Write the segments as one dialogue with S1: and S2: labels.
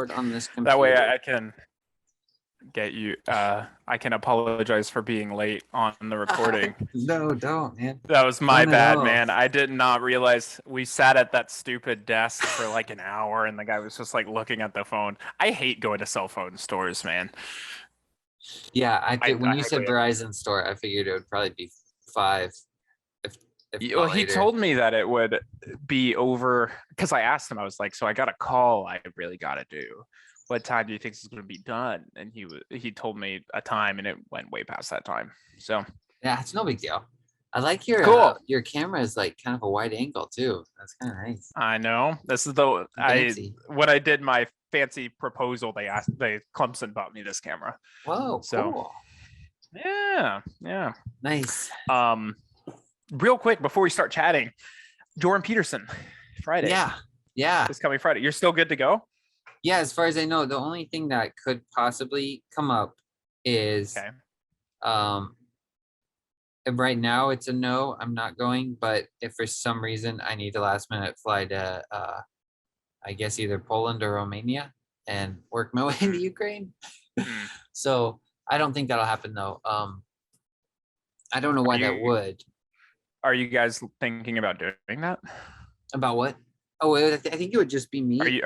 S1: record on this computer.
S2: That way I can get you. I can apologize for being late on the recording.
S1: No, don't, man.
S2: That was my
S1: Don't at
S2: bad,
S1: all.
S2: man. I did not realize we sat at that stupid desk for like an hour and the guy was just like looking at the phone. I hate going to cell phone stores, man.
S1: Yeah, when you said
S2: agree.
S1: Verizon store, I figured it would probably be 5.
S2: Well, he told me that it would be over because I asked him, I was like, so I got a call I really got to do. What time do you think this is going to be done? And he told me a time and it went way past that time. So
S1: yeah, it's no big deal. I like your
S2: cool.
S1: Your camera is like kind of a wide angle too. That's kind of nice.
S2: I know. This is when I did my fancy proposal, they Clemson bought me this camera.
S1: Whoa,
S2: so
S1: cool.
S2: Yeah.
S1: Nice.
S2: Real quick before we start chatting, Jordan Peterson, Friday.
S1: Yeah.
S2: This coming Friday. You're still good to go?
S1: Yeah, as far as I know, the only thing that could possibly come up is right now it's a no, I'm not going, but if for some reason I need a last minute fly to I guess either Poland or Romania and work my way into Ukraine. So I don't think that'll happen though. I don't know why that would.
S2: Are you guys thinking about doing that?
S1: About what? Oh, I think it would just be me.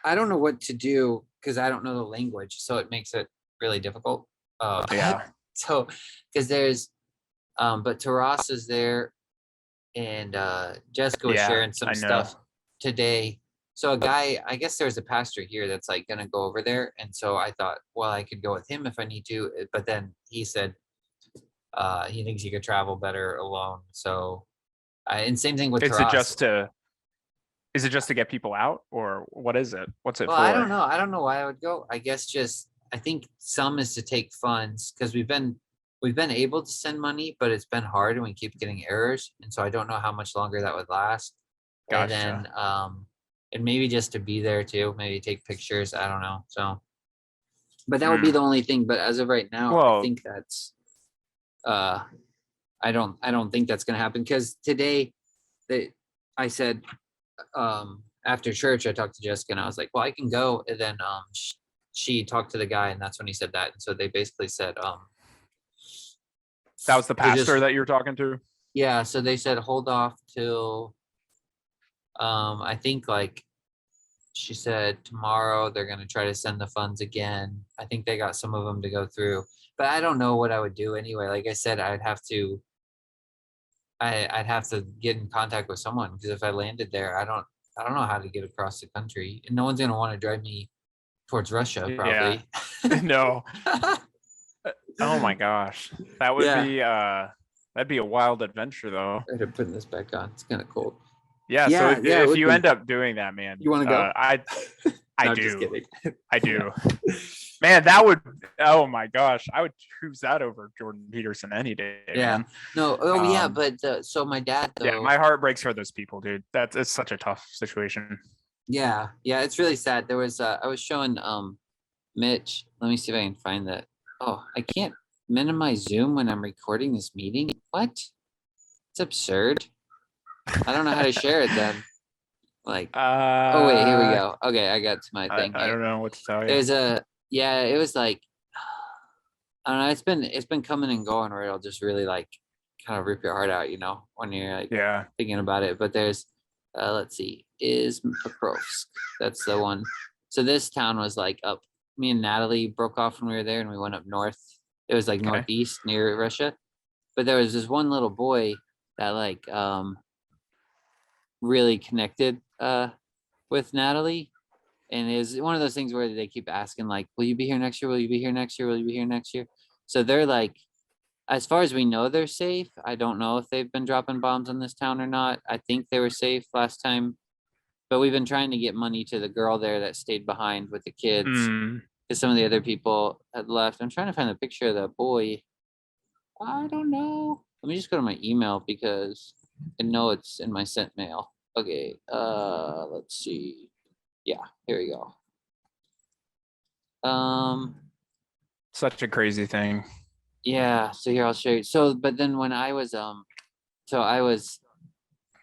S1: I don't know what to do because I don't know the language, so it makes it really difficult. So because there's but Taras is there and Jessica was sharing some stuff today. So a guy, I guess there's a pastor here that's like gonna go over there, and so I thought, well, I could go with him if I need to, but then he said he thinks he could travel better alone. So and same thing with Taras.
S2: Is it just to get people out, or what is it? What's it for?
S1: I don't know. I don't know why I would go. I guess I think some is to take funds because we've been able to send money, but it's been hard and we keep getting errors. And so I don't know how much longer that would last. Gotcha. And then and maybe just to be there too, maybe take pictures. I don't know. So, but that would be the only thing. But as of right now, I think that's I don't think that's gonna happen because today I said after church I talked to Jessica and I was like, well, I can go, and then she talked to the guy and that's when he said that, and so they basically said
S2: that was the pastor that you're talking to.
S1: Yeah, so they said hold off till I think like she said tomorrow they're going to try to send the funds again. I think they got some of them to go through, but I don't know what I would do anyway. Like I said, I'd have to get in contact with someone because if I landed there, I don't know how to get across the country, and no one's going to want to drive me towards Russia probably.
S2: Yeah. No. Oh my gosh, that would be that'd be a wild adventure though.
S1: I'm putting this back on. It's kind of cold.
S2: Yeah. So if you end up doing that, man,
S1: you want to go?
S2: I
S1: no,
S2: do.
S1: Just kidding.
S2: I do. Man, that would. Oh my gosh, I would choose that over Jordan Peterson any day.
S1: Yeah.
S2: Man.
S1: No. Oh yeah, but so my dad though.
S2: Yeah, my heart breaks for those people, dude. It's such a tough situation.
S1: Yeah, it's really sad. There was I was showing Mitch. Let me see if I can find that. Oh, I can't minimize Zoom when I'm recording this meeting. What? It's absurd. I don't know how to share it then. Like, oh wait, here we go. Okay, I got to my thing.
S2: I don't know what to tell you.
S1: There's it was like, I don't know. It's been coming and going where it'll just really like kind of rip your heart out, when you're like thinking about it. But there's, let's see, is Pokrovsk. That's the one. So this town was like up. Me and Natalie broke off when we were there and we went up north. It was like northeast near Russia. But there was this one little boy that like really connected with Natalie. And it was one of those things where they keep asking like, will you be here next year? Will you be here next year? Will you be here next year? So they're like, as far as we know, they're safe. I don't know if they've been dropping bombs on this town or not. I think they were safe last time. But we've been trying to get money to the girl there that stayed behind with the kids. Because some of the other people had left. I'm trying to find a picture of that boy. I don't know. Let me just go to my email because I know it's in my sent mail. Okay, let's see. Yeah, here we go.
S2: Such a crazy thing.
S1: Yeah, so here I'll show you. So, but then when I was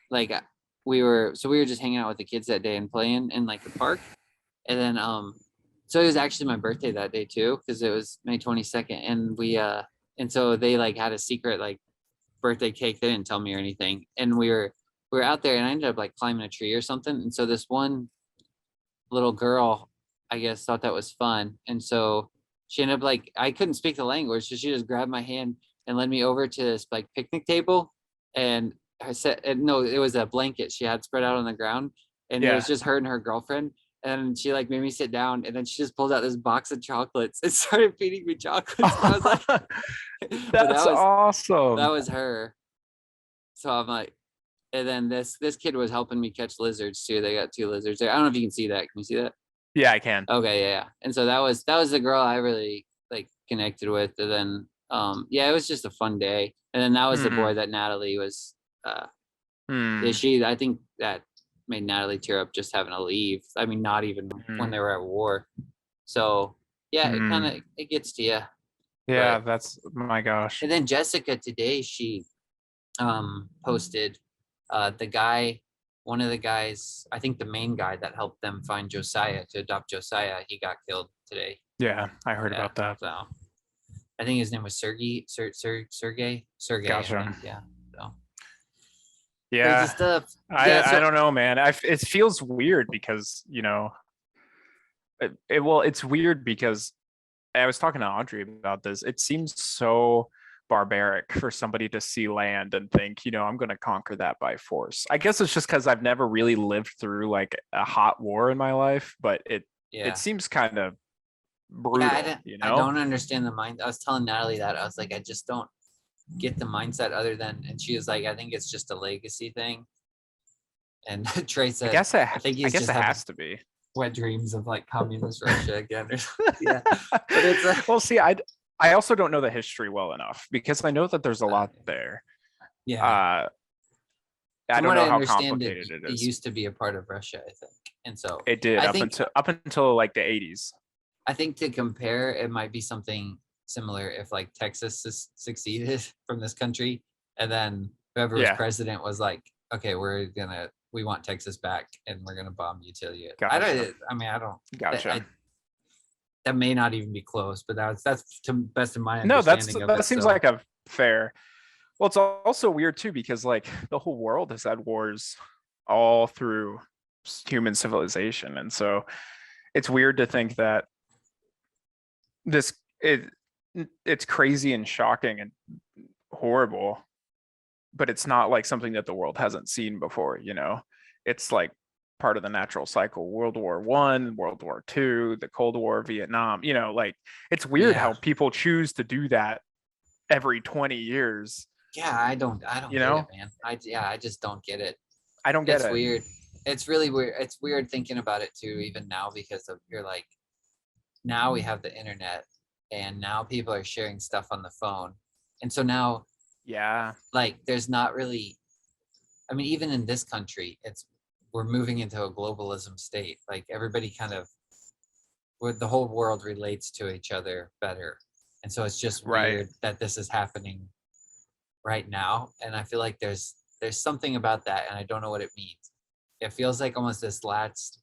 S1: like, we were just hanging out with the kids that day and playing in like the park. And then so it was actually my birthday that day too, because it was May 22nd, and and so they like had a secret like birthday cake. They didn't tell me or anything, and we were out there, and I ended up like climbing a tree or something. And so this one little girl, I guess, thought that was fun, and so she ended up like, I couldn't speak the language, so she just grabbed my hand and led me over to this like picnic table, and I said, and no, it was a blanket she had spread out on the ground, and it was
S2: Yeah.
S1: just her and her girlfriend. And she like made me sit down, and then she just pulled out this box of chocolates and started feeding me chocolates. And I was like, but
S2: That's
S1: that
S2: awesome.
S1: was her. So I'm like, and then this kid was helping me catch lizards too. They got 2 lizards there. I don't know if you can see that. Can you see that?
S2: Yeah, I can.
S1: Okay, yeah. And so that was the girl I really like connected with. And then yeah, it was just a fun day. And then that was the boy
S2: Hmm.
S1: that Natalie was
S2: Hmm.
S1: I think that made Natalie tear up just having to leave. I mean, not even when
S2: Hmm.
S1: they were at war. So yeah, it kind
S2: Hmm.
S1: of it gets to you.
S2: Yeah,
S1: But
S2: that's my gosh.
S1: and then Jessica today, she posted the guy, one of the guys, I think the main guy that helped them find Josiah to adopt Josiah, he got killed today.
S2: Yeah, I heard
S1: Yeah,
S2: about that.
S1: so I think his name was Sergey, I
S2: Gotcha.
S1: think. Yeah, so crazy
S2: Yeah,
S1: stuff. Yeah,
S2: I
S1: so
S2: don't know, man. It feels weird because well, it's weird because I was talking to Audrey about this. It seems so barbaric for somebody to see land and think, I'm going to conquer that by force. I guess it's just because I've never really lived through like a hot war in my life, but it
S1: yeah,
S2: seems kind of
S1: yeah,
S2: brutal,
S1: I don't understand the mind. I was telling Natalie that I was like, I just don't get the mindset other than, and she was like, I think it's just a legacy thing. And Trey
S2: I
S1: said,
S2: guess it
S1: I think
S2: I
S1: he's
S2: guess
S1: just
S2: it
S1: having
S2: has to be.
S1: wet dreams of like communist Russia again. Yeah, but it's
S2: Well, see, I also don't know the history well enough because I know that there's a lot there.
S1: yeah.
S2: Uh, I
S1: From
S2: don't
S1: what
S2: know
S1: I
S2: how
S1: understand,
S2: complicated it
S1: it
S2: is.
S1: used to be a part of Russia, I think, and so
S2: It did
S1: I think
S2: up until like the 80s.
S1: I think to compare, it might be something similar if like Texas succeeded from this country, and then whoever was
S2: Yeah,
S1: president was like, okay, we want Texas back, and we're gonna bomb you till you. I
S2: gotcha.
S1: don't. I mean, I don't.
S2: Gotcha.
S1: I that may not even be close, but that's to best of my
S2: No,
S1: understanding of
S2: that
S1: it.
S2: seems
S1: So
S2: like a fair. Well, it's also weird too because like the whole world has had wars all through human civilization, and so it's weird to think that this it it's crazy and shocking and horrible, but it's not like something that the world hasn't seen before. It's like part of the natural cycle. World War I, World War II, the Cold War, Vietnam, like it's weird
S1: yeah,
S2: how people choose to do that every 20 years.
S1: yeah, I don't
S2: you
S1: get it,
S2: know
S1: man. I just don't get it.
S2: I don't get
S1: It's
S2: it.
S1: weird. It's really weird. It's weird thinking about it too, even now, because of you're like, now we have the internet, and now people are sharing stuff on the phone, and so now
S2: Yeah.
S1: like there's not really, I mean, even in this country, we're moving into a globalism state. Like everybody kind of, where the whole world relates to each other better, and so it's just
S2: Right.
S1: weird that this is happening right now. And I feel like there's something about that, and I don't know what it means. It feels like almost this last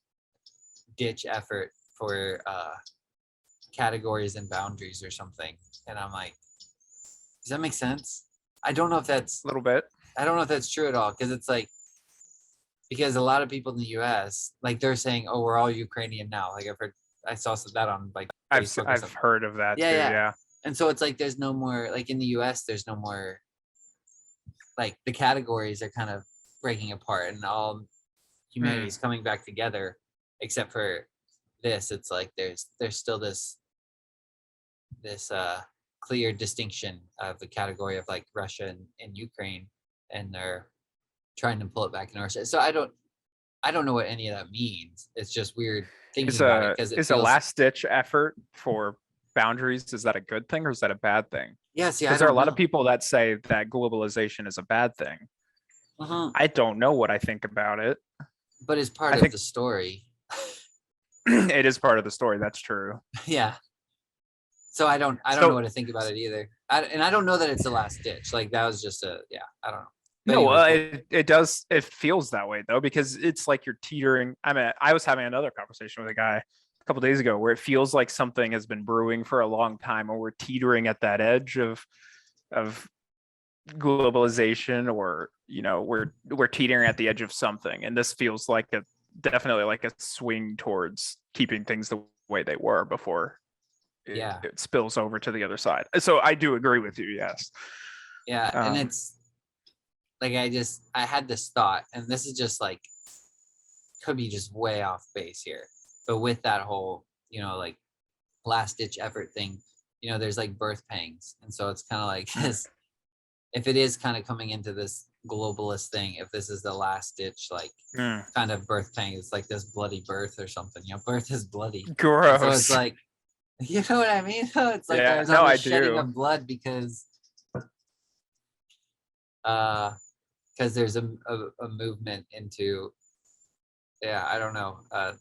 S1: ditch effort for categories and boundaries or something. And I'm like, does that make sense? I don't know if that's
S2: A little bit.
S1: I don't know if that's true at all, because it's like, because a lot of people in the US, like they're saying, oh, we're all Ukrainian now. Like I saw that on like Facebook or
S2: I've
S1: something.
S2: heard of that
S1: Yeah,
S2: too.
S1: yeah.
S2: Yeah.
S1: And so it's like there's no more, like in the US, there's no more, like the categories are kind of breaking apart, and all humanity
S2: Hmm.
S1: is coming back together, except for this. It's like there's still this clear distinction of the category of like Russia and Ukraine, and they're trying to pull it back in Russia. So I don't know what any of that means. It's just weird thinking about it, because it
S2: Is a
S1: feels,
S2: last ditch effort for boundaries, is that a good thing or is that a bad thing?
S1: yeah, see, I
S2: Because there are a
S1: don't
S2: lot of
S1: know.
S2: people that say that globalization is a bad thing.
S1: Uh-huh.
S2: I don't know what I think about it.
S1: But it's part
S2: I
S1: of
S2: think
S1: the story.
S2: it is part of the story. That's true.
S1: Yeah. So I don't know
S2: So
S1: what to think about it either. And I don't know that it's the last ditch. Like that was just I don't know. But
S2: No,
S1: anyways,
S2: it does. It feels that way though, because it's like you're teetering. I mean, I was having another conversation with a guy a couple days ago where it feels like something has been brewing for a long time, or we're teetering at that edge of globalization, or we're teetering at the edge of something, and this feels like a definitely like a swing towards keeping things the way they were before
S1: yeah,
S2: it spills over to the other side. So I do agree with you. Yes.
S1: yeah, and it's like I had this thought, and this is just like could be just way off base here, but with that whole like last ditch effort thing, there's like birth pangs, and so it's kind of like this. If it is kind of coming into this globalist thing, if this is the last ditch, like kind of birth pang, it's like this bloody birth or something. Birth is bloody.
S2: Gross.
S1: And so it's like, you know what I mean? It's like there's
S2: no,
S1: all
S2: I
S1: this shedding
S2: do.
S1: of blood because there's a movement into, I don't know, a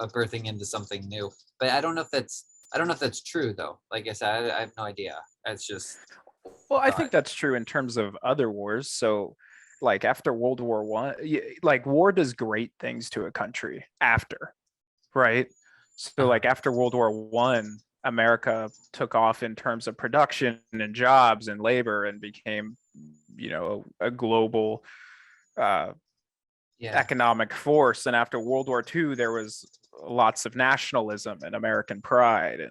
S1: birthing into something new. But I don't know if that's true though. Like I said, I have no idea. It's just.
S2: Well, I think that's true in terms of other wars. So, like after World War One, like war does great things to a country after, right? So, like after World War One, America took off in terms of production and jobs and labor, and became, a global economic force. And after World War II, there was lots of nationalism and American pride,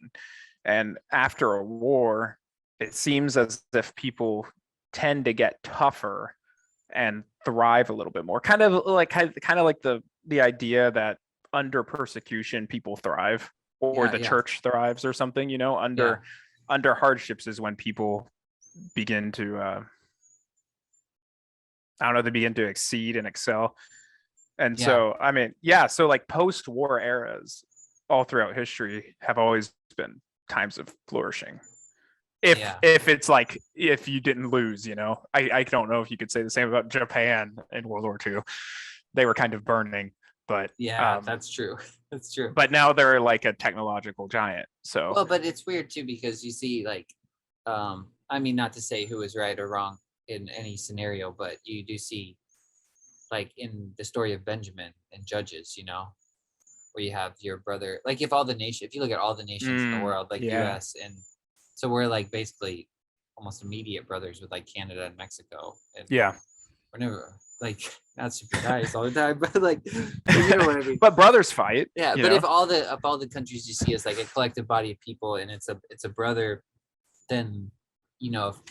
S2: and after a war, it seems as if people tend to get tougher and thrive a little bit more. Kind of like the idea that under persecution people thrive, or the church thrives or something. Under hardships is when people begin to they begin to exceed and excel. And so, I mean, so like post-war eras all throughout history have always been times of flourishing. If it's like, if you didn't lose, I don't know if you could say the same about Japan in World War II. They were kind of burning, but
S1: that's true. That's true.
S2: But now they're like a technological giant. So
S1: well, but it's weird too, because you see, like, I mean, not to say who is right or wrong in any scenario, but you do see, like in the story of Benjamin and Judges, where you have your brother, like if you look at all the nations in the world, like US, and so we're like basically almost immediate brothers with like Canada and Mexico. And we're never like not super nice all the time, but like, you know what I mean.
S2: But brothers fight.
S1: Yeah, but if all the countries you see as like a collective body of people, and it's a brother, then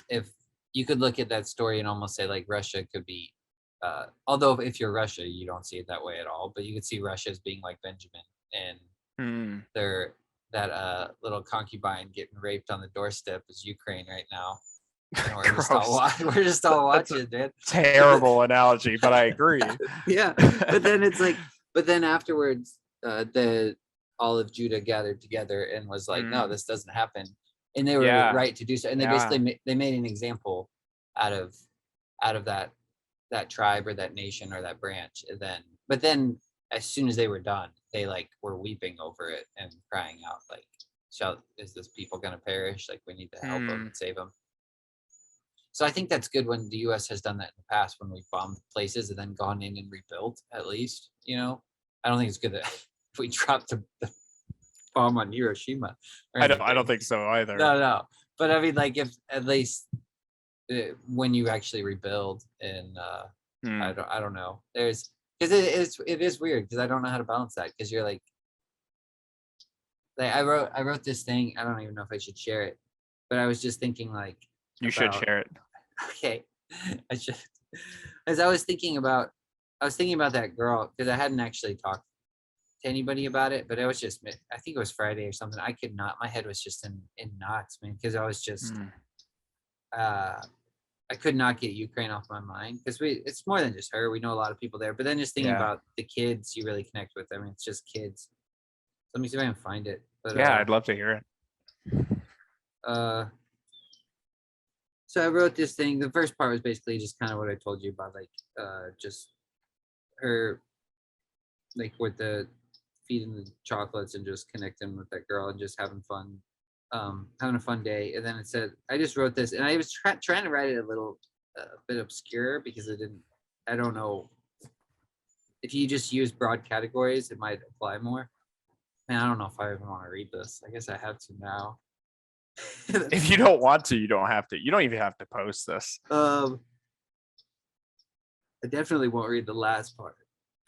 S1: if you could look at that story and almost say like Russia could be, although if you're Russia, you don't see it that way at all, but you could see Russia as being like Benjamin, and they're that little concubine getting raped on the doorstep is Ukraine right now. And we're just all watching, man.
S2: Terrible analogy, but I agree.
S1: Yeah, but then it's like, but then afterwards, all of Judah gathered together and was like, no, this doesn't happen, and they were right to do so. And they basically they made an example out of that tribe or that nation or that branch. And then as soon as they were done, they like were weeping over it and crying out like, is this people going to perish? Like, we need to help them and save them. So I think that's good when the US has done that in the past, when we've bombed places and then gone in and rebuilt, at least. I don't think it's good that if we dropped the bomb on Hiroshima.
S2: I don't think so either.
S1: No. But I mean, like, if at least when you actually rebuild, and I don't know, because it is weird, because I don't know how to balance that, because you're like I wrote this thing, I don't even know if I should share it, but I was just thinking like,
S2: you should share it.
S1: Okay, I should. As I was thinking about that girl, because I hadn't actually talked to anybody about it, but it was just, I think it was Friday or something. I could not, my head was just in knots, man, because I was just I could not get Ukraine off my mind, because it's more than just her. We know a lot of people there, but then just thinking about the kids you really connect with. I mean, it's just kids. Let me see if I can find it. But,
S2: I'd love to hear it.
S1: So I wrote this thing. The first part was basically just kind of what I told you about, like, just her, like, with the feeding the chocolates and just connecting with that girl and just having fun, having a fun day. And then it said, I just wrote this, and I was trying to write it a little a bit obscure because I don't know. If you just use broad categories, it might apply more. Man, I don't know if I even want to read this. I guess I have to now.
S2: If you don't want to, you don't have to. You don't even have to post this.
S1: I definitely won't read the last part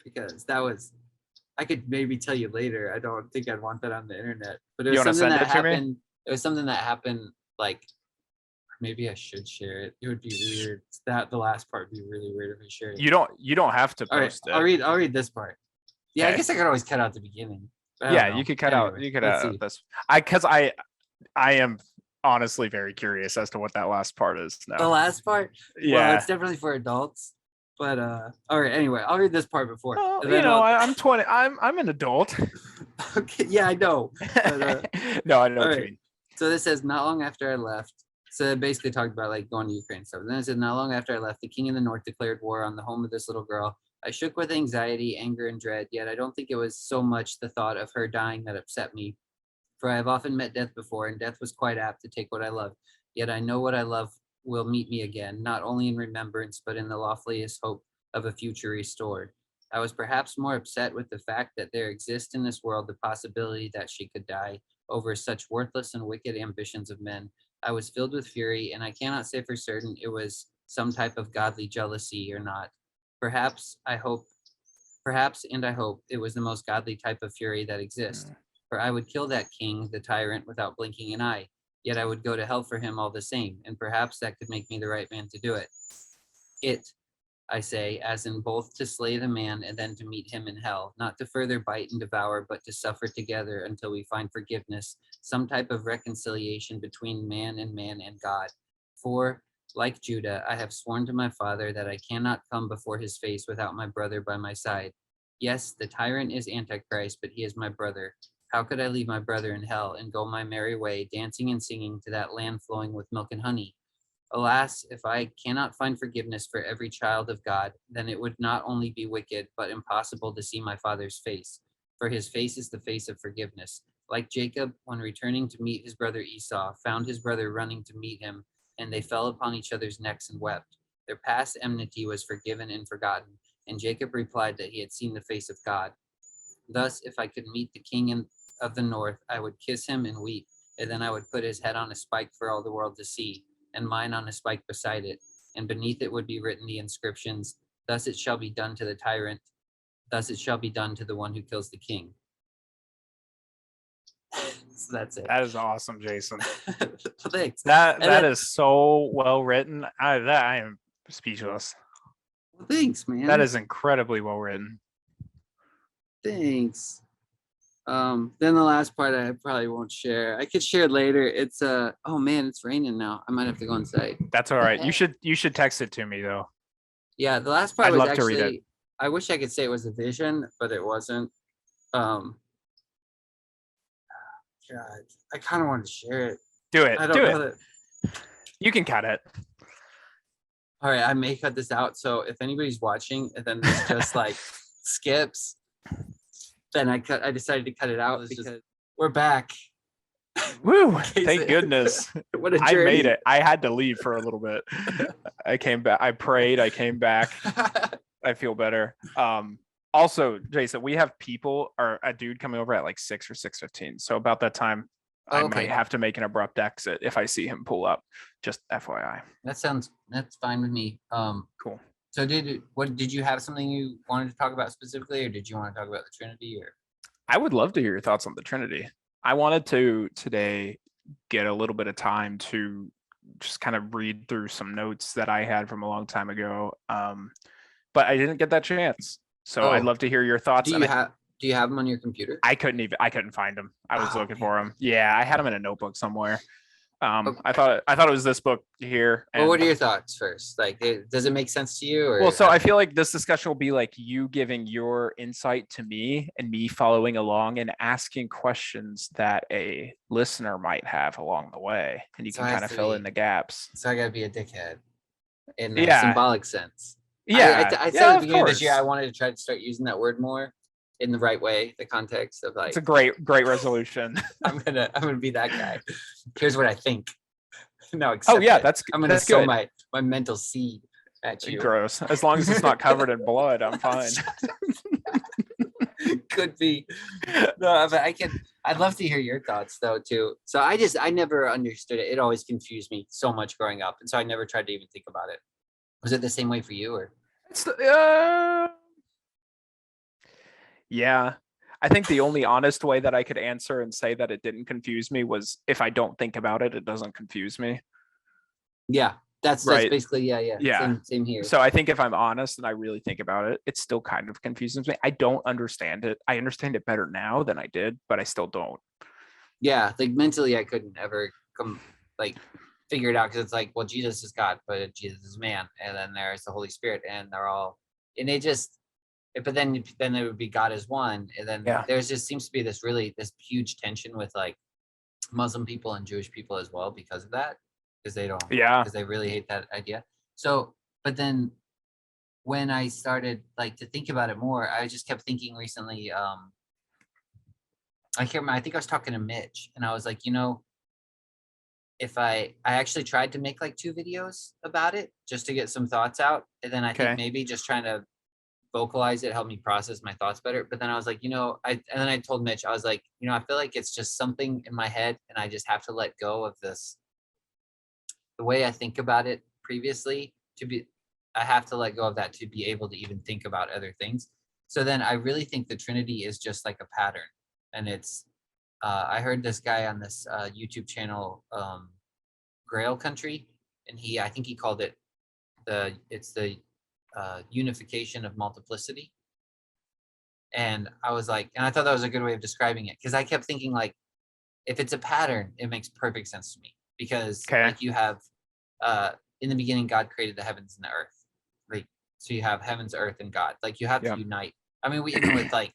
S1: because I could maybe tell you later. I don't think I'd want that on the internet. But it was something that happened. It was something that happened, like, maybe I should share it. It would be weird. The last part would be really weird if I share it.
S2: You don't have to post it.
S1: I'll read this part. Yeah, okay. I guess I could always cut out the beginning.
S2: Yeah, you could cut out this. Because I am honestly very curious as to what that last part is now.
S1: The last part?
S2: Yeah.
S1: Well, it's definitely for adults. But all right, anyway, I'll read this part before.
S2: Well, I'm 20. I'm an adult.
S1: Okay, yeah, I know. But,
S2: no, I know what you mean.
S1: So this says, not long after I left. So it basically talked about like going to Ukraine stuff. And then it said, not long after I left, the king in the north declared war on the home of this little girl. I shook with anxiety, anger, and dread, yet I don't think it was so much the thought of her dying that upset me. For I have often met death before, and death was quite apt to take what I love. Yet I know what I love will meet me again, not only in remembrance, but in the loftiest hope of a future restored. I was perhaps more upset with the fact that there exists in this world the possibility that she could die over such worthless and wicked ambitions of men. I was filled with fury, and I cannot say for certain it was some type of godly jealousy or not. Perhaps and I hope it was the most godly type of fury that exists. For I would kill that king, the tyrant, without blinking an eye. Yet I would go to hell for him all the same, and perhaps that could make me the right man to do it. I say, as in both to slay the man and then to meet him in hell, not to further bite and devour, but to suffer together until we find forgiveness, some type of reconciliation between man and God. For, like Judah, I have sworn to my father that I cannot come before his face without my brother by my side. Yes, the tyrant is Antichrist, but he is my brother. How could I leave my brother in hell and go my merry way, dancing and singing to that land flowing with milk and honey? Alas, if I cannot find forgiveness for every child of God, then it would not only be wicked, but impossible to see my father's face, for his face is the face of forgiveness. Like Jacob, when returning to meet his brother Esau, found his brother running to meet him, and they fell upon each other's necks and wept. Their past enmity was forgiven and forgotten, and Jacob replied that he had seen the face of God. Thus, if I could meet the king of the north, I would kiss him and weep, and then I would put his head on a spike for all the world to see, and mine on a spike beside it, and beneath it would be written the inscriptions, thus it shall be done to the tyrant, thus it shall be done to the one who kills the king. So that's it.
S2: That is awesome, Jason.
S1: Thanks.
S2: That is so well written. I am speechless.
S1: Well, thanks, man.
S2: That is incredibly well written.
S1: Thanks. Then the last part I probably won't share. I could share it later. It's oh man, it's raining now. I might have to go inside.
S2: That's all right. You should text it to me though.
S1: Yeah, the last part
S2: I'd
S1: was
S2: love
S1: actually,
S2: to read it.
S1: I wish I could say it was a vision, but it wasn't. God, I kind of wanted to share it.
S2: Do it.
S1: I don't know
S2: it. You can cut it.
S1: All right, I may cut this out. So if anybody's watching and then this just like skips, then I decided to cut it out because we're back.
S2: Woo! Thank goodness.
S1: What a
S2: I
S1: journey.
S2: made it. I had to leave for a little bit. I came back. I prayed. I came back. I feel better. Also, Jason, we have a dude coming over at like 6 or 6:15. So about that time, I might have to make an abrupt exit if I see him pull up. Just FYI.
S1: That's fine with me.
S2: Cool.
S1: So did you have something you wanted to talk about specifically, or did you want to talk about the Trinity? Or
S2: I would love to hear your thoughts on the Trinity. I wanted to today get a little bit of time to just kind of read through some notes that I had from a long time ago, but I didn't get that chance. So I'd love to hear your thoughts.
S1: Do you have them on your computer?
S2: I couldn't find them. I was looking for them. Yeah, I had them in a notebook somewhere. I thought it was this book here.
S1: Well, what are your thoughts first? Like, does it make sense to you? Or
S2: well, so I feel like this discussion will be like you giving your insight to me and me following along and asking questions that a listener might have along the way, and you can kind of fill in the gaps.
S1: So I gotta be a dickhead in a symbolic sense.
S2: Yeah,
S1: I said at the beginning of this year I wanted to try to start using that word more in the right way, the context of like.
S2: It's a great resolution.
S1: I'm gonna be that guy. Here's what I think. No,
S2: that's
S1: I'm gonna sow
S2: good.
S1: my mental seed. at you.
S2: Gross. As long as it's not covered in blood, I'm fine.
S1: Could be. No, but I'd love to hear your thoughts though too. So I never understood it. It always confused me so much growing up, and so I never tried to even think about it. Was it the same way for you, or?
S2: Yeah. I think the only honest way that I could answer and say that it didn't confuse me was if I don't think about it, it doesn't confuse me.
S1: Yeah, that's
S2: Right.
S1: basically yeah. Same here.
S2: So I think if I'm honest and I really think about it, it still kind of confuses me. I don't understand it. I understand it better now than I did, but I still don't.
S1: Yeah, like mentally, I couldn't ever figure it out because it's like, well, Jesus is God, but Jesus is man, and then there's the Holy Spirit, and they're all, and it just, but then it would be God as one, and then there's just seems to be this huge tension with like Muslim people and Jewish people as well because of that, because they don't, because they really hate that idea. So, but then when I started like to think about it more, I just kept thinking recently. I can't remember. I think I was talking to Mitch, and I was like, if I actually tried to make like 2 videos about it just to get some thoughts out, and then I think maybe just trying to vocalize it helped me process my thoughts better. But then I was like, and then I told Mitch, I was like, I feel like it's just something in my head, and I just have to let go of this. The way I think about it previously I have to let go of that to be able to even think about other things. So then I really think the Trinity is just like a pattern. And it's, I heard this guy on this YouTube channel, Grail Country, and I think he called it the unification of multiplicity. And I was like, and I thought that was a good way of describing it, because I kept thinking like, if it's a pattern, it makes perfect sense to me, because like you have, in the beginning, God created the heavens and the earth. Like, so you have heavens, earth, and God. Like you have to unite. I mean, we even with like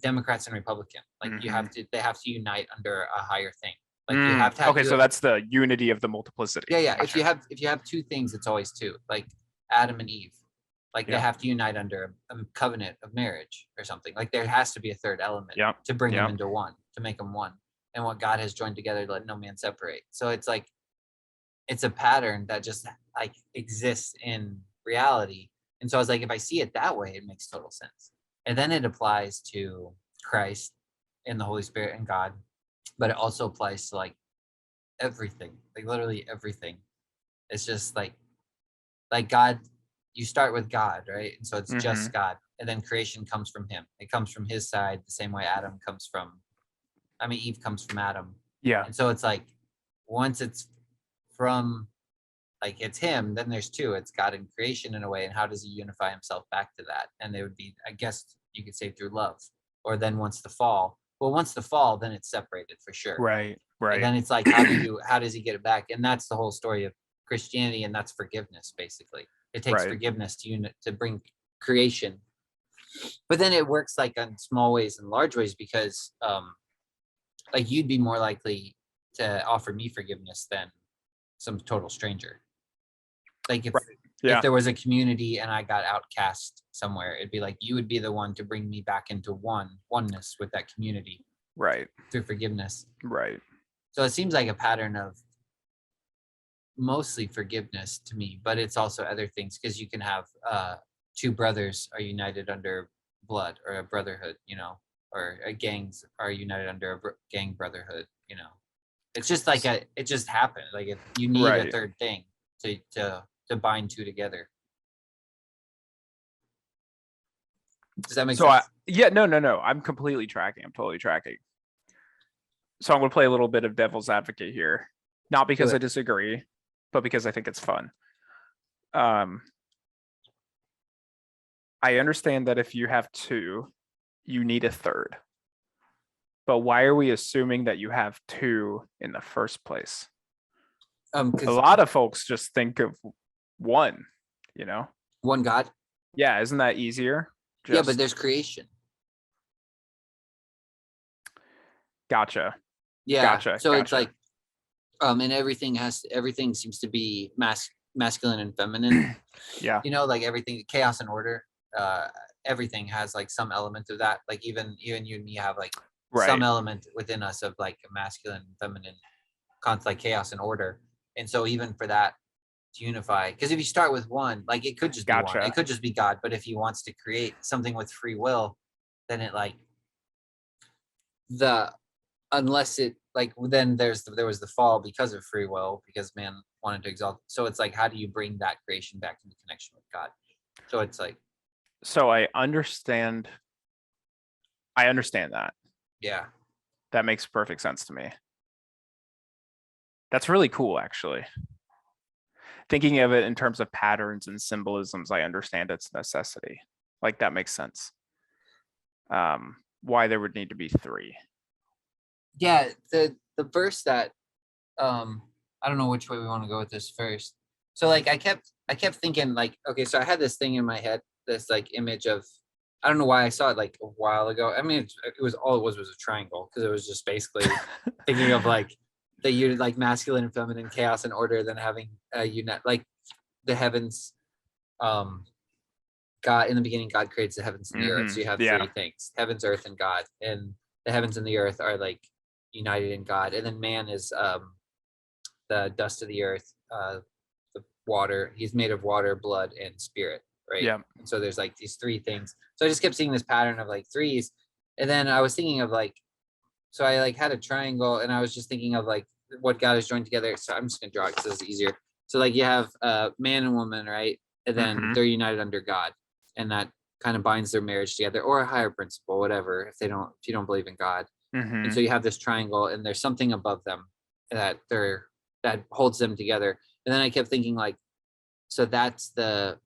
S1: Democrats and Republicans, like they have to unite under a higher thing. Like you have to have,
S2: so that's the unity of the multiplicity.
S1: Yeah. Gotcha. If you have 2 things, it's always 2. Like Adam and Eve, like they have to unite under a covenant of marriage or something. Like there has to be a third element to bring them into one, to make them one. And what God has joined together, let no man separate. So it's like, it's a pattern that just like exists in reality. And so I was like, if I see it that way, it makes total sense. And then it applies to Christ and the Holy Spirit and God, but it also applies to like everything, like literally everything. It's just like God, you start with God, right? And so it's just God. And then creation comes from him. It comes from his side, the same way Eve comes from Adam. Yeah. And so it's like, once it's from, like, it's him, then there's 2. It's God and creation in a way. And how does he unify himself back to that? And it would be, I guess you could say, through love. Or then once the fall, then it's separated for sure. Right. And then it's like, how does he get it back? And that's the whole story of Christianity. And that's forgiveness, basically. It takes forgiveness to bring creation. But then it works like on small ways and large ways, because like you'd be more likely to offer me forgiveness than some total stranger. Like if there was a community and I got outcast somewhere, it'd be like you would be the one to bring me back into oneness with that community. Right. Through forgiveness. Right. So it seems like a pattern of mostly forgiveness to me, but it's also other things, because you can have 2 brothers are united under blood, or a brotherhood, or gangs are united under a gang brotherhood, It's just like it just happened. Like if you need a third thing to bind 2 together. Does that make sense?
S2: No. I'm completely tracking. I'm totally tracking. So I'm going to play a little bit of devil's advocate here, not because I disagree, but because I think it's fun. I understand that if you have 2, you need a third. But why are we assuming that you have 2 in the first place? A lot of folks just think of 1,
S1: one God.
S2: Yeah, isn't that easier?
S1: But there's creation.
S2: Gotcha.
S1: Yeah. So it's like, and everything seems to be masculine and feminine. Like everything, chaos and order. Everything has like some element of that. Like even you and me have like some element within us of like a masculine and feminine, like chaos and order. And so even for that, to unify. Because if you start with one, like it could just be one.
S2: Gotcha.
S1: It could just be God. But if he wants to create something with free will, then it like unless it like then there was the fall because of free will, because man wanted to exalt. So it's like, how do you bring that creation back into connection with God? So it's like,
S2: So I understand that.
S1: yeah.
S2: That makes perfect sense to me. That's really cool, actually. Thinking of it in terms of patterns and symbolisms, I understand its necessity. Like that makes sense. Why there would need to be three.
S1: Yeah, the verse that I don't know which way we want to go with this first. So like I kept thinking like, okay, so I had this thing in my head, this like image of, I don't know why I saw it like a while ago. I mean, it was all it was a triangle, because it was just basically thinking of like the unit, like masculine and feminine, chaos and order, then having a unit, like the heavens. God, in the beginning, God creates the heavens and the earth. So you have three things: heavens, earth, and God. And the heavens and the earth are like united in God. And then man is the dust of the earth, the water. He's made of water, blood, and spirit, right?
S2: Yeah.
S1: And so there's like these three things. So I just kept seeing this pattern of like threes. And then I was thinking of like, so I like had a triangle, and I was just thinking of like what God has joined together. So I'm just gonna draw it because it's easier. So like you have man and woman, right? And then they're united under God, and that kind of binds their marriage together, or a higher principle, whatever. If you don't believe in God, and so you have this triangle, and there's something above them that holds them together. And then I kept thinking like, so that's the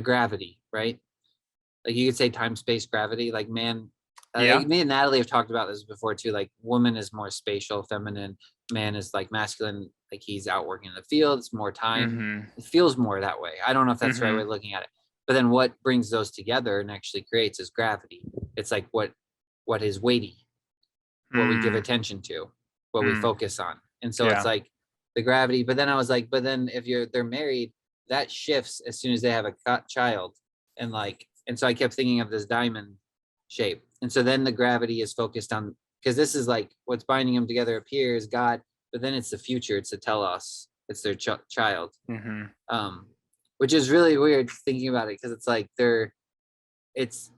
S1: gravity, right? Like you could say time, space, gravity. Like man, like me and Natalie have talked about this before too. Like woman is more spatial, feminine. Man is like masculine, like he's out working in the fields, more time. It feels more that way. I don't know if that's the right way of looking at it. But then what brings those together and actually creates is gravity. It's like what is weighty, what we give attention to, what we focus on. And so it's like the gravity. But then I was like, but then if they're married, that shifts as soon as they have a child. And so I kept thinking of this diamond shape. And so then the gravity is focused on, because this is like what's binding them together up here is God, but then it's the future, it's the telos, it's their child. Which is really weird thinking about it, because it's like it's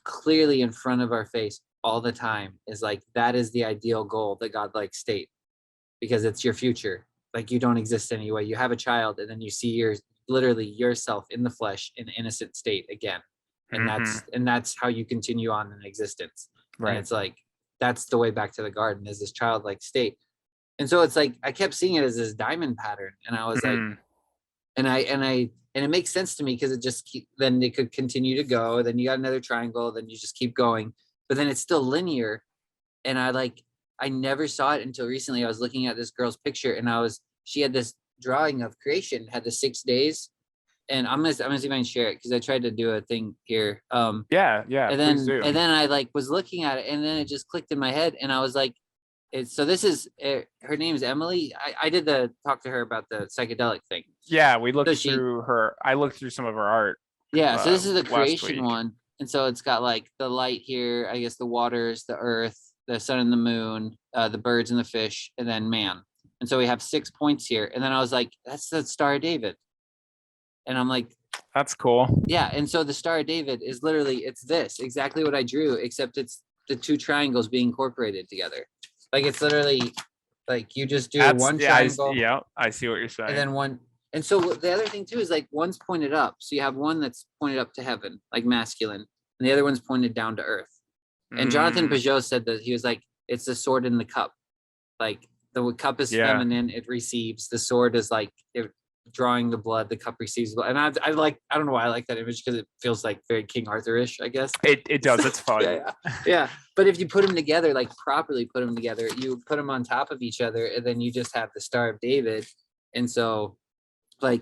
S1: clearly in front of our face all the time, is like that is the ideal goal that God like state, because it's your future. Like you don't exist anyway. You have a child, and then you see literally yourself in the flesh in innocent state again. And that's how you continue on in existence. Right. And it's like that's the way back to the garden, is this childlike state. And so it's like I kept seeing it as this diamond pattern, and I was like, and it makes sense to me, because it just then it could continue to go. Then you got another triangle, then you just keep going, but then it's still linear. And I never saw it until recently. I was looking at this girl's picture, and she had this drawing of creation, had the 6 days. And I'm gonna see if I can share it, because I tried to do a thing here.
S2: Yeah.
S1: And then I like was looking at it, and then it just clicked in my head, and I was like, so this is her name is Emily. I did talk to her about the psychedelic thing.
S2: Yeah, we looked through her. I looked through some of her art.
S1: Yeah, so this is the creation one, and so it's got like the light here, I guess the waters, the earth, the sun and the moon, the birds and the fish, and then man. And so we have 6 points here. And then I was like, that's the Star of David. And I'm like,
S2: that's cool.
S1: Yeah. And so the Star of David is literally, it's this exactly what I drew, except it's the two triangles being incorporated together. Like it's literally like you just do one triangle.
S2: I see what you're saying.
S1: And then one. And so the other thing too is like one's pointed up. So you have one that's pointed up to heaven, like masculine, and the other one's pointed down to earth. And Jonathan Peugeot said that he was like, it's the sword in the cup. Like the cup is feminine, it receives. The sword is like drawing the blood, the cup receives blood. And I don't know why I like that image, because it feels like very King Arthur-ish, I guess.
S2: It does, it's fun.
S1: Yeah. But if you put them together, like properly put them together, you put them on top of each other, and then you just have the Star of David. And so I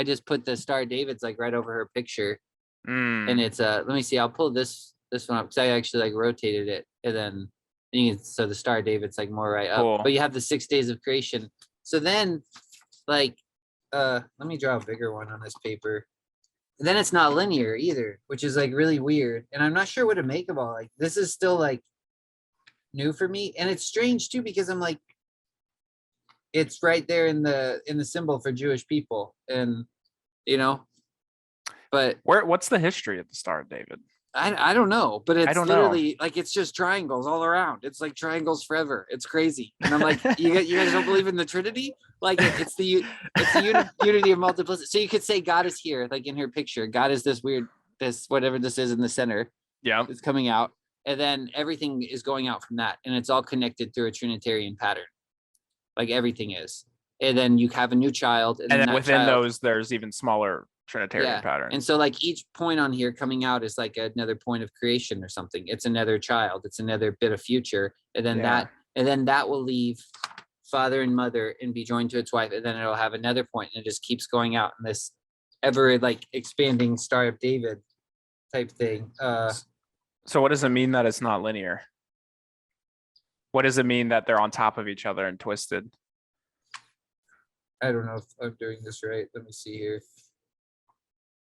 S1: just put the Star of David's like right over her picture. And it's let me see, I'll pull this one up, because I actually like rotated it, and then so the Star of David's like more right up. Cool. But you have the 6 days of creation. So then like let me draw a bigger one on this paper. And then it's not linear either, which is like really weird, and I'm not sure what to make of all. Like this is still like new for me, and it's strange too, because I'm like, it's right there in the symbol for Jewish people, and but
S2: what's the history of the Star of David?
S1: I don't know, but it's
S2: don't know.
S1: literally like it's just triangles all around. It's like triangles forever. It's crazy, and I'm like, you guys don't believe in the Trinity? Like it's the unity of multiplicity. So you could say God is here, like in her picture. God is this whatever this is in the center.
S2: Yeah,
S1: it's coming out, and then everything is going out from that, and it's all connected through a Trinitarian pattern. Like everything is, and then you have a new child,
S2: and then within those, there's even smaller Trinitarian patterns.
S1: And so like each point on here coming out is like another point of creation or something. It's another child. It's another bit of future. And then that will leave father and mother and be joined to its wife. And then it'll have another point, and it just keeps going out in this ever like expanding Star of David type thing.
S2: So what does it mean that it's not linear? What does it mean that they're on top of each other and twisted?
S1: I don't know if I'm doing this right. Let me see here.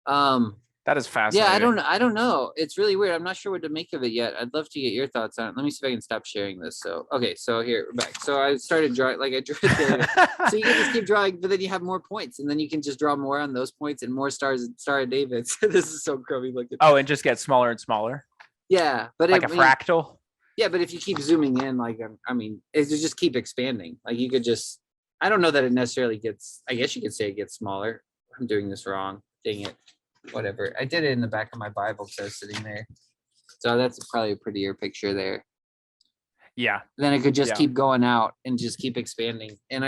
S2: That is fascinating.
S1: Yeah, I don't know. It's really weird. I'm not sure what to make of it yet. I'd love to get your thoughts on it. Let me see if I can stop sharing this. So, okay, so here we're back. So I started drawing, like I drew it there. So you can just keep drawing, but then you have more points, and then you can just draw more on those points and more stars and Star of David. This is so crummy looking.
S2: Oh, and just get smaller and smaller.
S1: Yeah, but
S2: like a fractal.
S1: Yeah, but if you keep zooming in, like I mean, it just keep expanding. Like you could just, I don't know that it necessarily gets. I guess you could say it gets smaller. I'm doing this wrong. Dang it. Whatever. I did it in the back of my Bible because I was sitting there. So that's probably a prettier picture there.
S2: Yeah.
S1: Then it could just keep going out and just keep expanding. And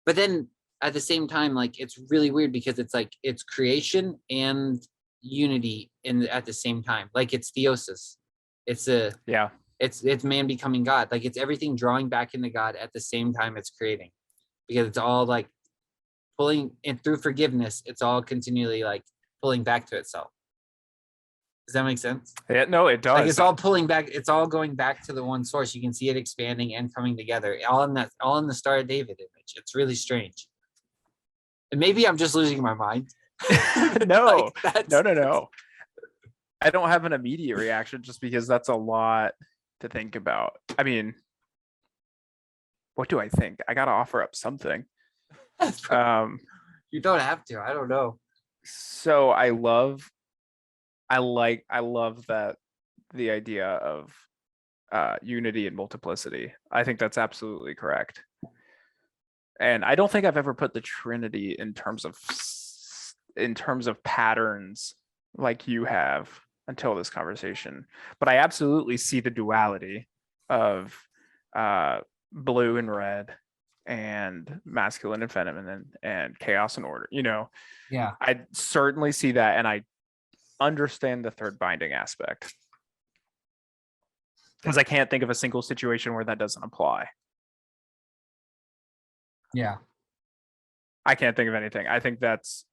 S1: but then at the same time, like it's really weird because it's like it's creation and unity at the same time. Like it's theosis. It's it's man becoming God. Like it's everything drawing back into God at the same time it's creating. Because it's all like pulling and through forgiveness, it's all continually like pulling back to itself. Does that make sense?
S2: Yeah, no, it does.
S1: Like it's all pulling back. It's all going back to the one source. You can see it expanding and coming together, all in the Star of David image. It's really strange. And maybe I'm just losing my mind.
S2: No, no. I don't have an immediate reaction just because that's a lot to think about. I mean, what do I think? I got to offer up something.
S1: You don't have to. I don't know.
S2: So I love that the idea of unity and multiplicity. I think that's absolutely correct. And I don't think I've ever put the Trinity in terms of patterns like you have until this conversation. But I absolutely see the duality of blue and red, and masculine and feminine, and chaos and order.
S1: Yeah,
S2: I certainly see that, and I understand the third binding aspect because I can't think of a single situation where that doesn't apply.
S1: Yeah,
S2: I can't think of anything. I think that's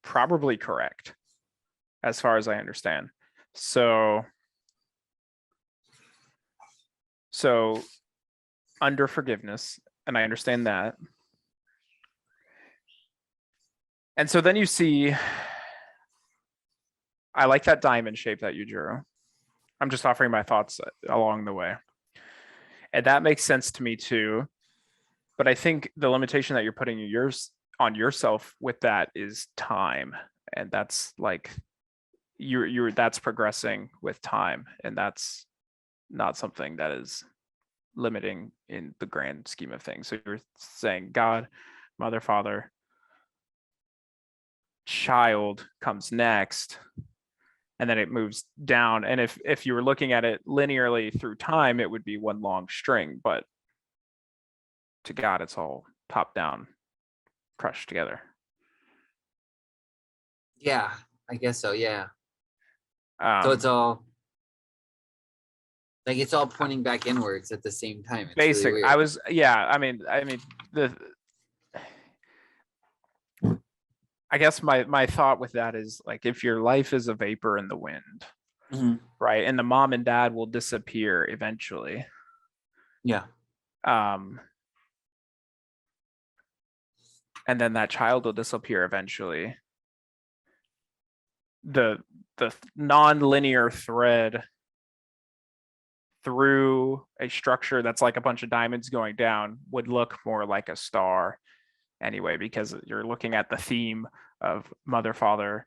S2: probably correct as far as I understand. So under forgiveness, and I understand that. And so then you see, I like that diamond shape that you drew. I'm just offering my thoughts along the way. And that makes sense to me too. But I think the limitation that you're putting on yourself with that is time. And that's like, that's progressing with time. And that's not something that is limiting in the grand scheme of things. So you're saying God, mother, father, child comes next, and then it moves down. And if you were looking at it linearly through time, it would be one long string, but to God, it's all top down, crushed together.
S1: Yeah, I guess so. Yeah. So it's all like it's all pointing back inwards at the same time. It's
S2: basic.
S1: Really
S2: I guess my thought with that is like, if your life is a vapor in the wind, right, and the mom and dad will disappear eventually.
S1: Yeah.
S2: And then that child will disappear eventually. The non-linear thread through a structure that's like a bunch of diamonds going down would look more like a star anyway, because you're looking at the theme of mother, father,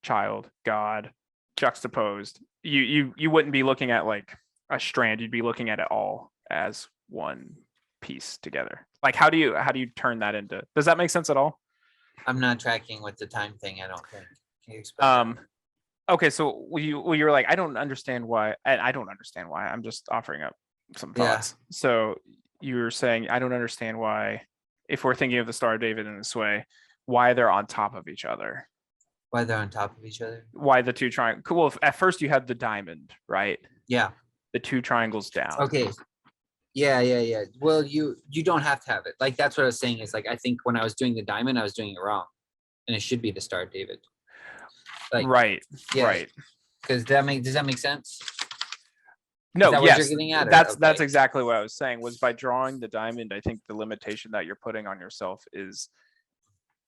S2: child, God juxtaposed. You wouldn't be looking at like a strand, you'd be looking at it all as one piece together. Like how do you turn that into, does that make sense at all?
S1: I'm not tracking with the time thing, I don't think. Can you explain that?
S2: Okay, so you're like, I don't understand why, and I don't understand why. I'm just offering up some thoughts. So you're saying I don't understand why, if we're thinking of the Star of David in this way, why they're on top of each other.
S1: Why they're on top of each other?
S2: Why the two triangles? Well, at first you had the diamond, right?
S1: Yeah.
S2: The two triangles down.
S1: Okay. Yeah. Well, you don't have to have it. Like that's what I was saying. Is like I think when I was doing the diamond, I was doing it wrong, and it should be the Star of David. Like,
S2: right.
S1: Yeah.
S2: Right.
S1: Because does that make sense?
S2: No, yes, that's
S1: okay.
S2: exactly what I was saying. Was by drawing the diamond, I think the limitation that you're putting on yourself is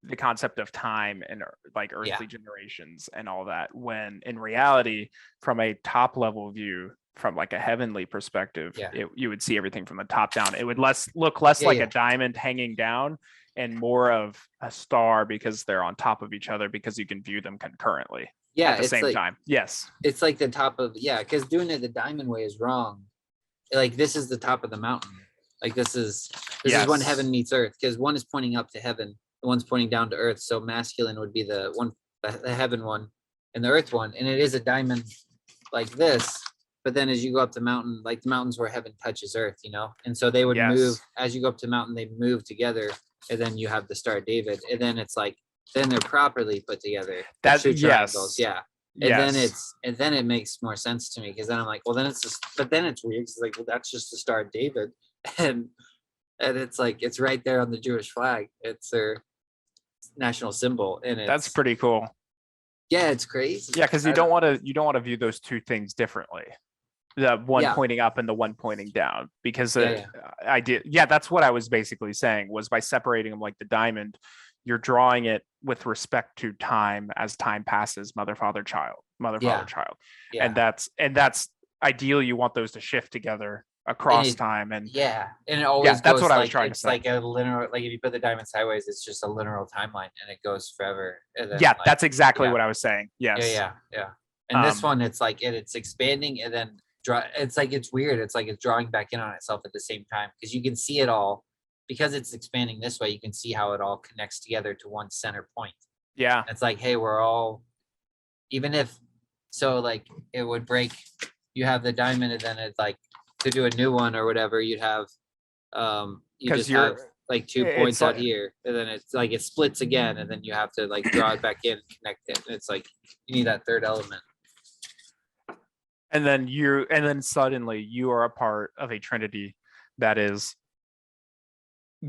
S2: the concept of time and like earthly generations and all that, when in reality, from a top level view, from like a heavenly perspective, you would see everything from the top down. It would look less like a diamond hanging down and more of a star, because they're on top of each other, because you can view them concurrently at the same time. Yes,
S1: it's like the top of because doing it the diamond way is wrong. Like this is the top of the mountain. Like this is when heaven meets earth, because one is pointing up to heaven, the one's pointing down to earth. So masculine would be the one, the heaven one, and the earth one, and it is a diamond like this. But then as you go up the mountain, like the mountains where heaven touches earth, and so they would move as you go up to the mountain, they move together, and then you have the Star of David, and then it's like then they're properly put together.
S2: That's
S1: two triangles, and then it makes more sense to me, because then I'm like, well, then it's just, but then it's weird. It's like, well, that's just the Star of David, and it's like it's right there on the Jewish flag. It's their national symbol, and
S2: that's pretty cool.
S1: Yeah, it's crazy.
S2: Yeah, because you don't want to view those two things differently. The one pointing up and the one pointing down, because that's what I was basically saying, was by separating them like the diamond, you're drawing it with respect to time. As time passes, mother, father, child, father, child, and that's ideal. You want those to shift together across time, and
S1: and it always
S2: that's
S1: goes
S2: what I was trying to say.
S1: It's like a linear, like if you put the diamond sideways, it's just a linear timeline, and it goes forever. And then,
S2: that's exactly what I was saying. Yes.
S1: Yeah. And this one, it's like it's expanding, and then it's like it's weird. It's like it's drawing back in on itself at the same time, because you can see it all, because it's expanding this way. You can see how it all connects together to one center point.
S2: Yeah,
S1: it's like, hey, we're all, even if so, like it would break. You have the diamond, and then it's like to do a new one or whatever. You'd have you just have like 2 points out here, and then it's like it splits again, and then you have to like draw it back in and connect it. And it's like you need that third element.
S2: And then suddenly you are a part of a Trinity that is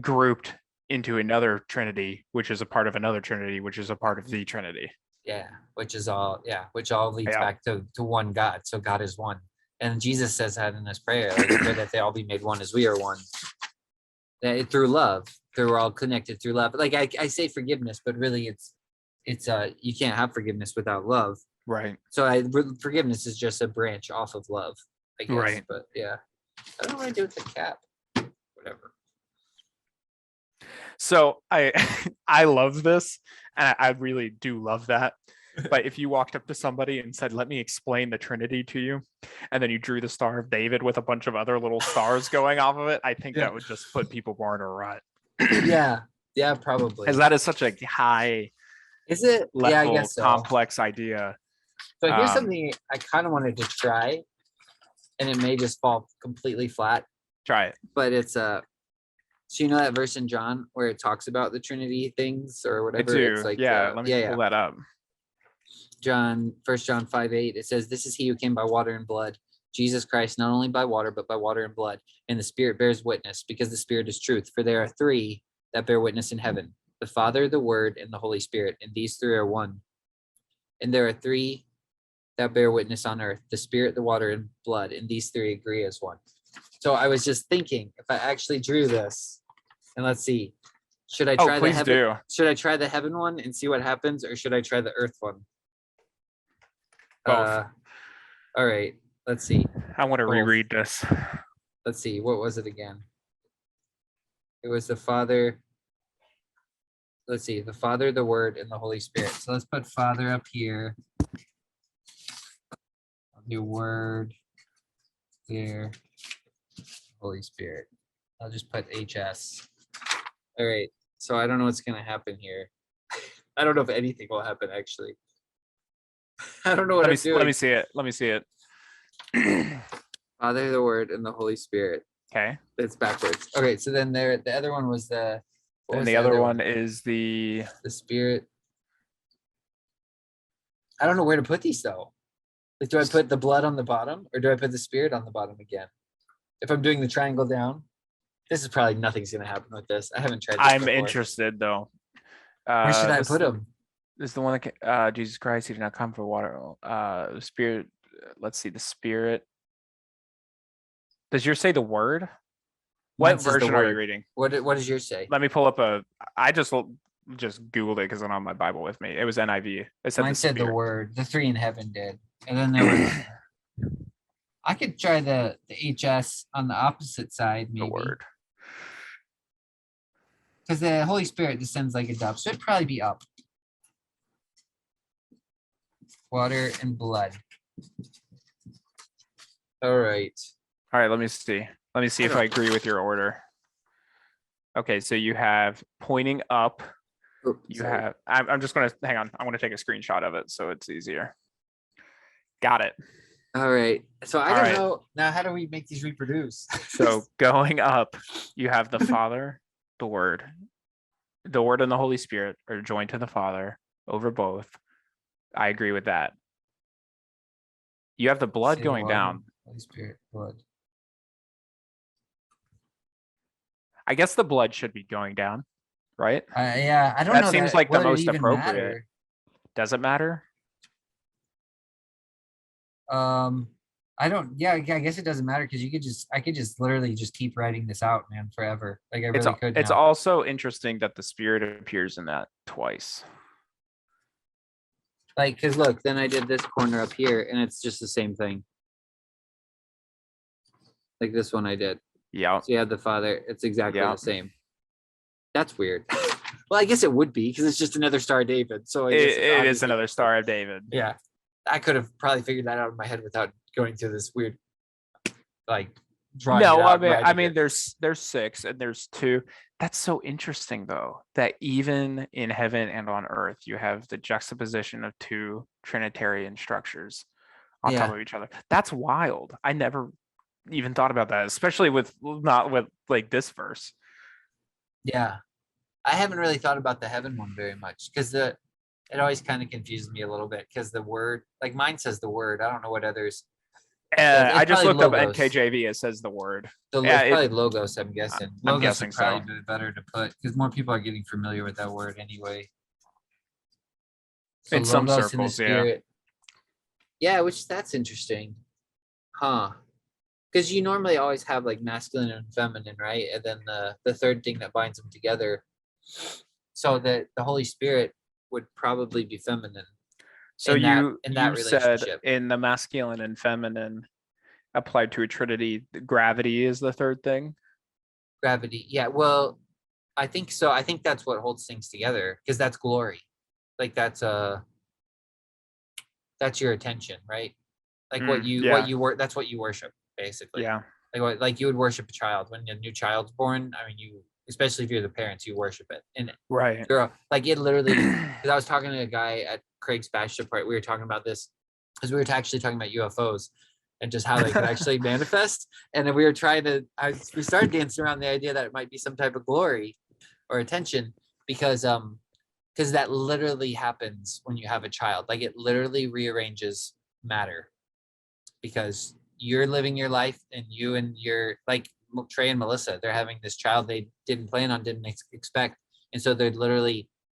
S2: grouped into another Trinity, which is a part of another Trinity, which is a part of the Trinity.
S1: Which all leads back to one God. So God is one. And Jesus says that in his prayer, like, pray that they all be made one as we are one. Through love. We're all connected through love. Like I say forgiveness, but really it's you can't have forgiveness without love.
S2: Right.
S1: So forgiveness is just a branch off of love, I guess.
S2: Right.
S1: But I don't know what I do with the cap. Whatever.
S2: So I love this, and I really do love that. But if you walked up to somebody and said, let me explain the Trinity to you, and then you drew the Star of David with a bunch of other little stars going off of it, I think that would just put people more in a rut.
S1: Yeah, probably.
S2: Because that is such a high level,
S1: I guess so.
S2: Complex idea.
S1: So here's something I kind of wanted to try, and it may just fall completely flat.
S2: Try it.
S1: But it's so you know that verse in John where it talks about the Trinity things or whatever?
S2: I do.
S1: It's like,
S2: let me pull that up.
S1: 1 John 5:8, it says, this is he who came by water and blood, Jesus Christ, not only by water, but by water and blood. And the Spirit bears witness, because the Spirit is truth. For there are three that bear witness in heaven, the Father, the Word, and the Holy Spirit. And these three are one. And there are three that bear witness on earth, the Spirit, the water, and blood. And these three agree as one. So I was just thinking, if I actually drew this, and let's see, should I try the heaven? Should I try the heaven one and see what happens, or should I try the earth one?
S2: Both.
S1: All right, Let's see.
S2: I want to
S1: Oh,
S2: reread this.
S1: let's see. What was it again? It was the Father. Let's see. The Father, the Word, and the Holy Spirit. So let's put Father up here. I'll do Word here. Holy Spirit. I'll just put HS. All right. So I don't know what's going to happen here. I don't know if anything will happen, actually. I don't know what I'm doing.
S2: Let me see it. Let me see it.
S1: Father, the Word, and the Holy Spirit.
S2: Okay.
S1: It's backwards. Okay, so then the other one was the.
S2: And the other one is the
S1: Spirit. I don't know where to put these though. Like, do I put the blood on the bottom or do I put the Spirit on the bottom again? If I'm doing the triangle down, this is probably nothing's gonna happen with this. I haven't tried this
S2: I'm
S1: before.
S2: interested though.
S1: Where should I put them?
S2: This is the one that Jesus Christ, he did not come for water. The Spirit, let's see, the Spirit. Does yours say the Word? What version are you reading?
S1: What does yours say?
S2: Let me pull up I just Googled it because I don't have my Bible with me. It was NIV. It said
S1: Mine said the Word. The three in heaven did. And then there was I could try the HS on the opposite side, maybe.
S2: The Word.
S1: Because the Holy Spirit descends like a dove. So it'd probably be up. Water and blood. All right.
S2: All right, let me see. Let me see if I agree with your order. Okay, so you have pointing up. I'm just gonna hang on. I'm gonna take a screenshot of it so it's easier. Got it.
S1: All right. So I don't know. Now, how do we make these reproduce?
S2: So going up, you have the Father, the Word. The Word and the Holy Spirit are joined to the Father over both. I agree with that. You have the blood going down.
S1: Holy Spirit, blood.
S2: I guess the blood should be going down, right?
S1: Yeah, I don't know.
S2: That seems like the most appropriate.
S1: Matter.
S2: Does it matter?
S1: I don't. Yeah, I guess it doesn't matter because I could just literally just keep writing this out, man, forever. Like I really could.
S2: It's also interesting that the Spirit appears in that twice.
S1: Like, because look, then I did this corner up here, and it's just the same thing. Like this one I did.
S2: Yeah.
S1: So you have the Father. It's exactly the same. That's weird. Well, I guess it would be because it's just another Star of David. So
S2: it is another Star of David.
S1: Yeah. I could have probably figured that out in my head without going through this weird, like, drawing.
S2: No, I mean, there's 6 and there's 2. That's so interesting, though, that even in heaven and on earth, you have the juxtaposition of 2 Trinitarian structures on top of each other. That's wild. I never even thought about that, especially not with like this verse.
S1: Yeah, I haven't really thought about the heaven one very much because it always kind of confuses me a little bit because the word, like mine says the Word. I don't know what others.
S2: I just looked up NKJV. It says the Word.
S1: It's probably logos. I'm guessing.
S2: I'm guessing
S1: would probably be better to put because more people are getting familiar with that word anyway. So
S2: in some circles,
S1: yeah, which that's interesting, huh? Because you normally always have like masculine and feminine, right? And then the third thing that binds them together. So that the Holy Spirit would probably be feminine.
S2: So you said in the masculine and feminine applied to a trinity, gravity is the third thing?
S1: Gravity. Yeah, well, I think so. I think that's what holds things together because that's glory. Like that's your attention, right? Like what you work, that's what you worship, basically.
S2: Yeah.
S1: Like you would worship a child when a new child's born. I mean, especially if you're the parents, you worship it. And
S2: right.
S1: Like it literally, because I was talking to a guy at Craig's bachelor party. We were talking about this because we were actually talking about UFOs and just how they could actually manifest. And then we were we started dancing around the idea that it might be some type of glory or attention because that literally happens when you have a child. Like it literally rearranges matter because you're living your life and you and your, like Trey and Melissa, they're having this child they didn't plan on, didn't expect. And so they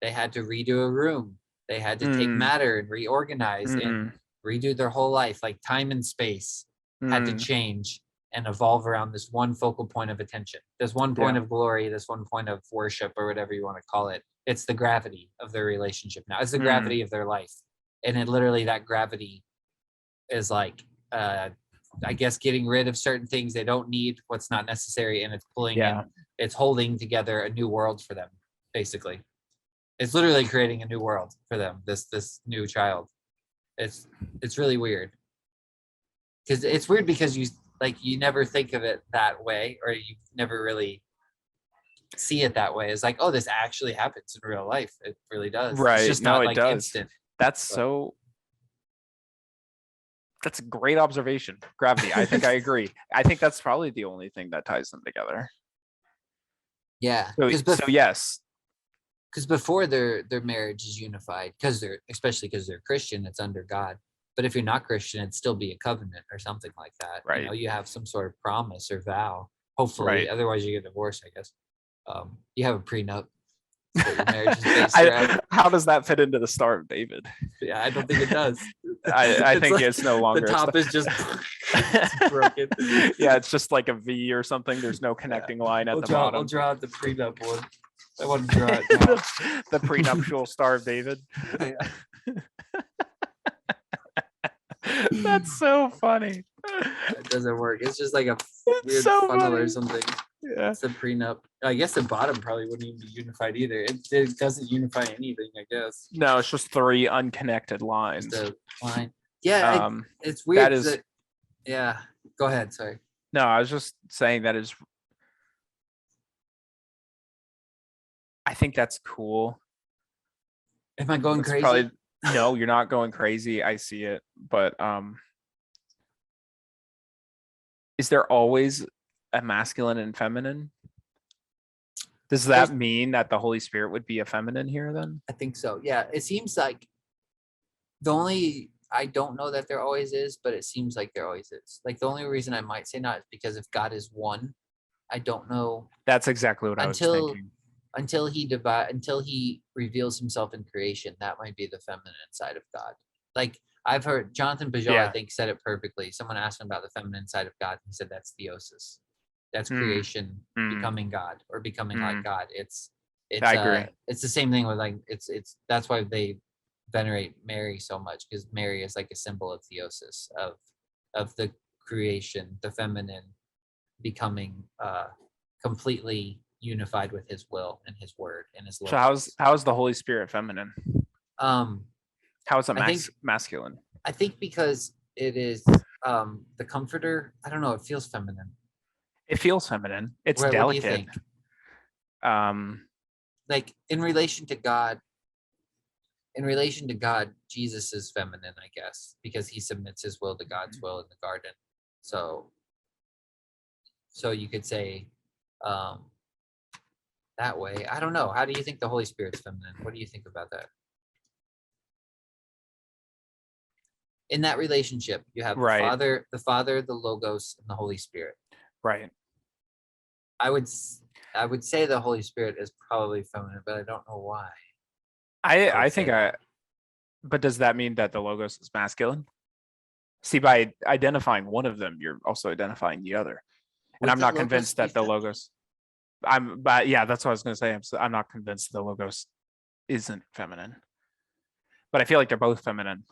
S1: had to redo a room. They had to take matter and reorganize and redo their whole life. Like time and space had to change and evolve around this one focal point of attention. This one point of glory, this one point of worship or whatever you want to call it. It's the gravity of their relationship now. It's the gravity of their life. And it literally, that gravity is like I guess, getting rid of certain things they don't need, what's not necessary, and it's pulling in, it's holding together a new world for them, basically. It's literally creating a new world for them, this new child. It's really weird. Because it's weird because you never think of it that way, or you never really see it that way. It's like, oh, this actually happens in real life. It really does.
S2: Right.
S1: It's just not like instant.
S2: That's a great observation. Gravity. I think I agree. I think that's probably the only thing that ties them together.
S1: Yeah.
S2: So yes.
S1: Because before their marriage is unified, especially because they're Christian, it's under God. But if you're not Christian, it'd still be a covenant or something like that.
S2: Right.
S1: You know, you have some sort of promise or vow. Hopefully,
S2: right.
S1: Otherwise you get divorced, I guess. You have a prenup. Your marriage is based around.
S2: How does that fit into the Star of David?
S1: Yeah, I don't think it does.
S2: I think like, it's no longer.
S1: The top is just broken.
S2: Yeah, it's just like a V or something. There's no connecting line at the bottom.
S1: We'll draw out the prenup one. I want to draw it now.
S2: The prenuptial Star of David.
S1: Yeah.
S2: That's so funny.
S1: It doesn't work. It's just like a weird funnel or something.
S2: Yeah.
S1: It's a prenup. I guess the bottom probably wouldn't even be unified either. It doesn't unify anything, I guess.
S2: No, it's just 3 unconnected lines.
S1: Just a line. Yeah, it's weird.
S2: That is.
S1: Yeah. Go ahead. Sorry.
S2: No, I was just saying that is. I think that's cool.
S1: Am I going crazy?
S2: No, you're not going crazy. I see it. But is there always a masculine and feminine? Does that mean that the Holy Spirit would be a feminine here then?
S1: I think so. Yeah. It seems like I don't know that there always is, but it seems like there always is. Like the only reason I might say not is because if God is one, I don't know.
S2: That's exactly what I was thinking.
S1: Until he reveals himself in creation, that might be the feminine side of God. Like I've heard Jonathan Pajot, I think, said it perfectly. Someone asked him about the feminine side of God. And he said that's theosis. That's creation becoming God or becoming like God. I agree. It's the same thing with like it's that's why they venerate Mary so much, because Mary is like a symbol of theosis, of the creation, the feminine becoming completely unified with his will and his word and his love.
S2: So how's the Holy Spirit feminine? How is it masculine?
S1: I think because it is the comforter. I don't know, it feels feminine.
S2: It feels feminine. It's delicate. What do you think?
S1: Like in relation to God, Jesus is feminine, I guess, because he submits his will to God's will in the garden. So you could say that way. I don't know. How do you think the Holy Spirit's feminine? What do you think about that? In that relationship, you have the Father, the Logos, and the Holy Spirit.
S2: Right.
S1: I would say the Holy Spirit is probably feminine, but I don't know why.
S2: But does that mean that the Logos is masculine? See, by identifying one of them, you're also identifying the other. And I'm not convinced that the Logos. But yeah, that's what I was going to say. I'm not convinced the Logos isn't feminine. But I feel like they're both feminine.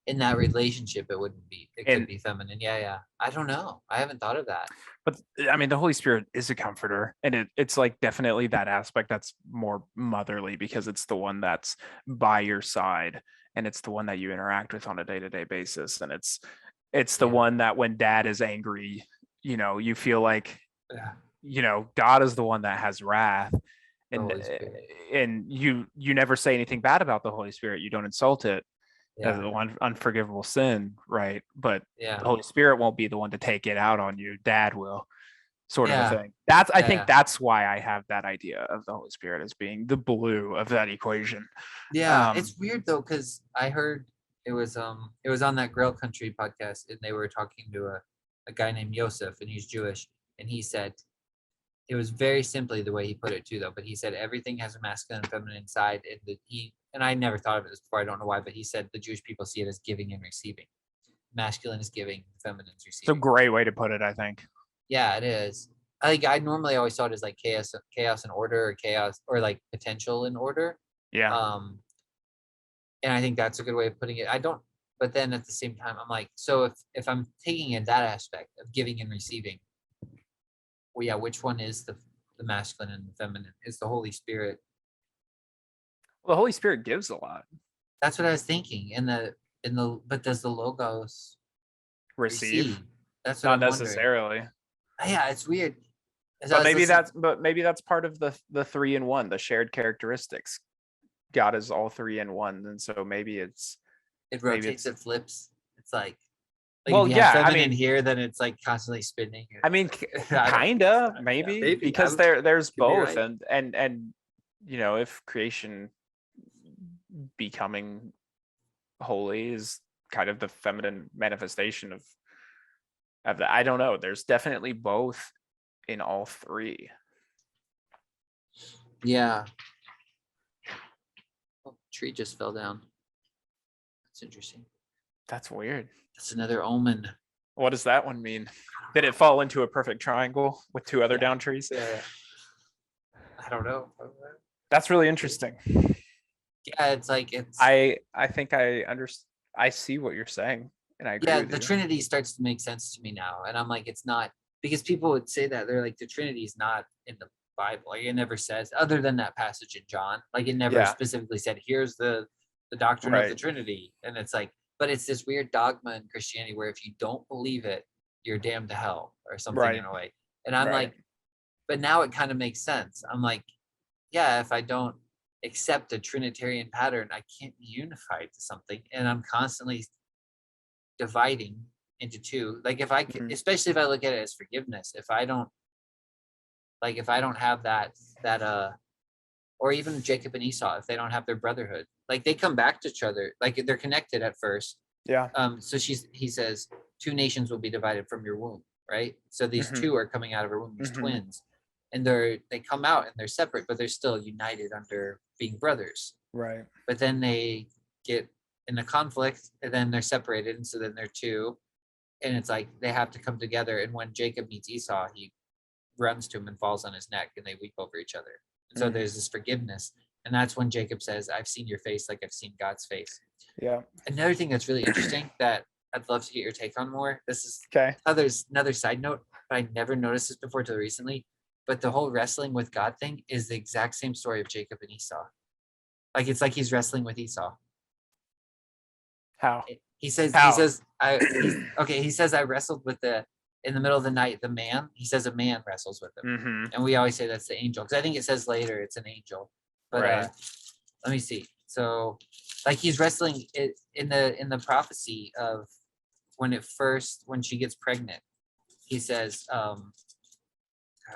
S1: In that relationship, it wouldn't be. It could be feminine. Yeah. I don't know. I haven't thought of that.
S2: But I mean, the Holy Spirit is a comforter, and it's like definitely that aspect that's more motherly, because it's the one that's by your side, and it's the one that you interact with on a day-to-day basis, and it's the one that when Dad is angry, you feel like, God is the one that has wrath, and you never say anything bad about the Holy Spirit. You don't insult it. As an unforgivable sin, right? But the Holy Spirit won't be the one to take it out on you. Dad will, sort of a thing. I think that's why I have that idea of the Holy Spirit as being the blue of that equation.
S1: Yeah, it's weird though, because I heard it was on that Grail Country podcast, and they were talking to a guy named Yosef, and he's Jewish, and he said, it was very simply the way he put it too, though, but he said everything has a masculine and feminine side, and I never thought of it this before, I don't know why, but he said the Jewish people see it as giving and receiving. Masculine is giving, feminine is receiving.
S2: It's a great way to put it, I think.
S1: Yeah, it is. I normally always thought it as like chaos and order, or chaos, or like potential and order.
S2: Yeah.
S1: And I think that's a good way of putting it. but then at the same time, I'm like, so if I'm taking in that aspect of giving and receiving, well, yeah, which one is the masculine and the feminine? Is the Holy Spirit?
S2: Well, the Holy Spirit gives a lot.
S1: That's what I was thinking. But does the Logos receive? That's what
S2: Not
S1: I'm wondering.
S2: necessarily.
S1: Yeah, it's weird.
S2: But maybe that's part of the 3-in-1, the shared characteristics. God is all 3-in-1, and so maybe it
S1: rotates, it flips. It's like
S2: well,
S1: if you
S2: yeah,
S1: have feminine here, then it's like constantly spinning.
S2: I mean, kinda, maybe, because there's both, right. and if creation becoming holy is kind of the feminine manifestation of that. I don't know. There's definitely both in all three.
S1: Yeah. Oh, tree just fell down. That's interesting.
S2: That's weird.
S1: That's another omen.
S2: What does that one mean? Did it fall into a perfect triangle with 2 other down trees?
S1: Yeah. I don't know.
S2: That's really interesting.
S1: Yeah, it's
S2: I think I see what you're saying, and I agree.
S1: Yeah,
S2: with
S1: the
S2: you.
S1: Trinity starts to make sense to me now, and I'm like, it's not, because people would say that they're like, the Trinity is not in the Bible. Like, it never says, other than that passage in John, like it never specifically said, here's the doctrine of the Trinity, and it's like, but it's this weird dogma in Christianity where if you don't believe it, you're damned to hell or something in a way. And I'm like, but now it kind of makes sense. I'm like, yeah, if I don't accept a Trinitarian pattern, I can't be unified to something, and I'm constantly dividing into two. Like if I especially if I look at it as forgiveness, if I don't have that or even Jacob and Esau, if they don't have their brotherhood, like they come back to each other, like they're connected at first. So he says 2 nations will be divided from your womb, right? So these 2 are coming out of her womb, these twins, and they come out and they're separate, but they're still united under being brothers,
S2: right?
S1: But then they get in a conflict, and then they're separated, and so then they're 2, and it's like they have to come together. And when Jacob meets Esau, he runs to him and falls on his neck, and they weep over each other. And so there's this forgiveness, and that's when Jacob says, I've seen your face like I've seen God's face.
S2: Yeah.
S1: Another thing that's really interesting that I'd love to get your take on more, this is another side note, but I never noticed this before till recently, but the whole wrestling with God thing is the exact same story of Jacob and Esau. Like it's like he's wrestling with Esau.
S2: How?
S1: He says, I wrestled with in the middle of the night, the man. He says a man wrestles with him. And we always say that's the angel, because I think it says later it's an angel. But let me see. So like he's wrestling it in the prophecy of when she gets pregnant, he says,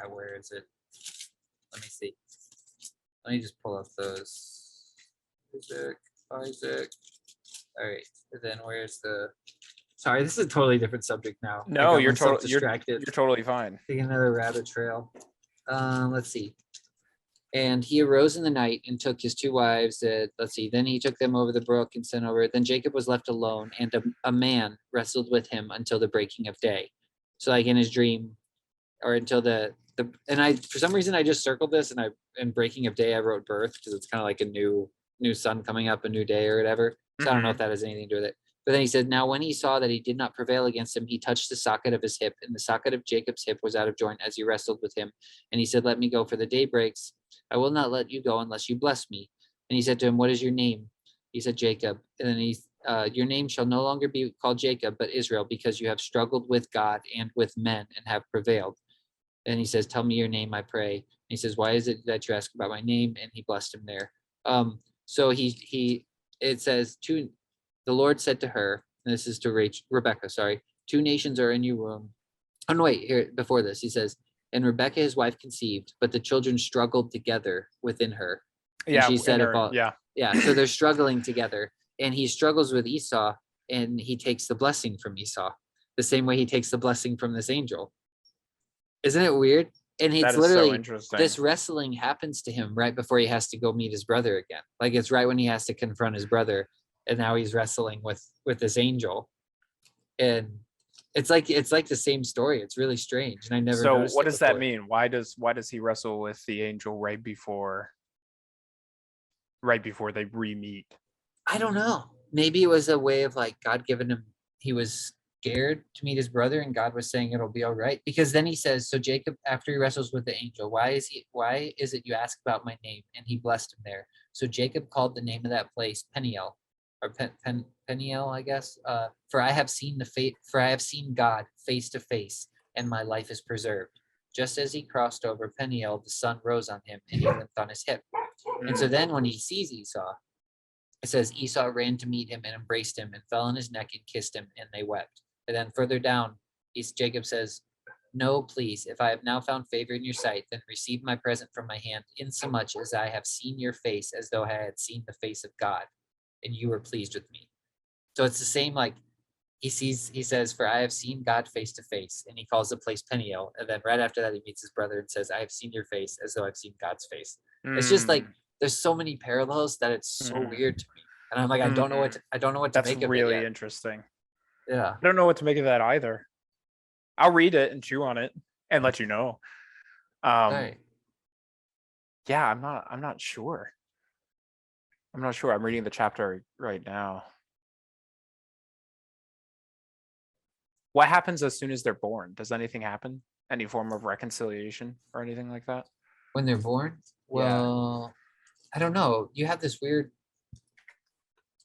S1: where is it? Let me see. Let me just pull up those. Isaac. All right. And then where's the? Sorry, this is a totally different subject now.
S2: No, you're distracted. You're totally fine.
S1: Taking another rabbit trail. Let's see. And he arose in the night and took his 2 wives. Then he took them over the brook and sent over. Then Jacob was left alone, and a man wrestled with him until the breaking of day. So like in his dream, or until for some reason I just circled this, and in breaking of day I wrote birth, because it's kind of like a new sun coming up, a new day or whatever. So I don't know if that has anything to do with it. But then he said, now when he saw that he did not prevail against him, he touched the socket of his hip, and the socket of Jacob's hip was out of joint as he wrestled with him. And he said, let me go, for the day breaks. I will not let you go unless you bless me. And he said to him, what is your name? He said, Jacob. And then your name shall no longer be called Jacob, but Israel, because you have struggled with God and with men and have prevailed. And he says, tell me your name, I pray. And he says, why is it that you ask about my name? And he blessed him there. So it says, the Lord said to her, and this is to Rebecca, sorry, 2 nations are in your womb. Oh, no, wait, here, before this, he says, and Rebecca, his wife, conceived, but the children struggled together within her. And she said, so they're struggling together. And he struggles with Esau, and he takes the blessing from Esau, the same way he takes the blessing from this angel. Isn't it weird? And it's literally, this wrestling happens to him right before he has to go meet his brother again. Like it's right when he has to confront his brother, and now he's wrestling with this angel. And it's like the same story. It's really strange, and I never.
S2: So what does that mean? Why does he wrestle with the angel right before they re-meet?
S1: I don't know. maybe it was a way of like God giving him, he was scared to meet his brother, and God was saying it'll be all right. Because then he says, so Jacob, after he wrestles with the angel, why is it you ask about my name? And he blessed him there. So Jacob called the name of that place Peniel, or Peniel, I guess. For I have seen God face to face, and my life is preserved. Just as he crossed over Peniel, the sun rose on him, and he limped on his hip. And so then when he sees Esau, it says Esau ran to meet him and embraced him and fell on his neck and kissed him, and they wept. And then further down, Jacob says, no, please, if I have now found favor in your sight, then receive my present from my hand, insomuch as I have seen your face as though I had seen the face of God, and you were pleased with me. So it's the same, like he says, for I have seen God face to face, and he calls the place Peniel. And then right after that, he meets his brother and says, I have seen your face as though I've seen God's face. It's just like, there's so many parallels that it's so weird to me. And I'm like, I don't know what to
S2: That's
S1: make of it
S2: really
S1: yet.
S2: interesting.
S1: Yeah.
S2: I don't know what to make of that either. I'll read it and chew on it and let you know.
S1: Right.
S2: Yeah, I'm not sure. I'm not sure. I'm reading the chapter right now. What happens as soon as they're born? Does anything happen? Any form of reconciliation or anything like that?
S1: When they're born? Well, I don't know. You have this weird,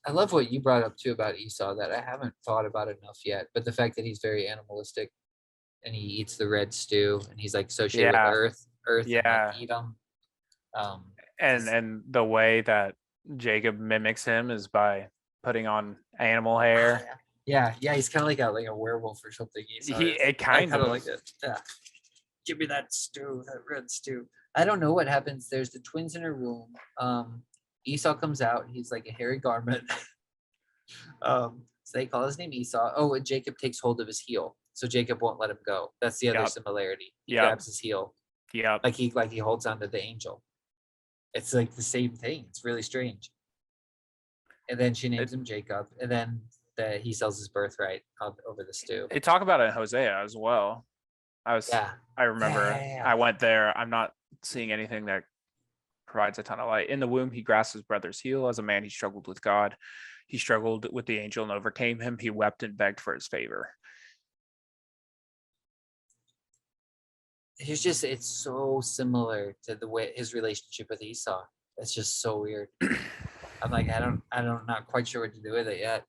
S1: I love what you brought up too about Esau that I haven't thought about enough yet, but the fact that he's very animalistic and he eats the red stew and he's like associated with earth and like eat them.
S2: And the way that Jacob mimics him is by putting on animal hair.
S1: Yeah, he's kind of like a werewolf or something.
S2: It kind of
S1: like it. Yeah. Give me that stew, that red stew. I don't know what happens. There's the twins in her womb. Esau comes out. He's like a hairy garment. So they call his name Esau. Oh, and Jacob takes hold of his heel, so Jacob won't let him go. That's the other similarity. He grabs his heel.
S2: Yeah.
S1: Like he holds on to the angel. It's like the same thing. It's really strange. And then she names him Jacob, and then he sells his birthright over the stew.
S2: They talk about it in Hosea as well. I remember. I went there. I'm not seeing anything that provides a ton of light. In the womb, he grasped his brother's heel. As a man, he struggled with God. He struggled with the angel and overcame him. He wept and begged for his favor.
S1: It's so similar to the way his relationship with Esau. It's just so weird. I'm like, I'm not quite sure what to do with it yet.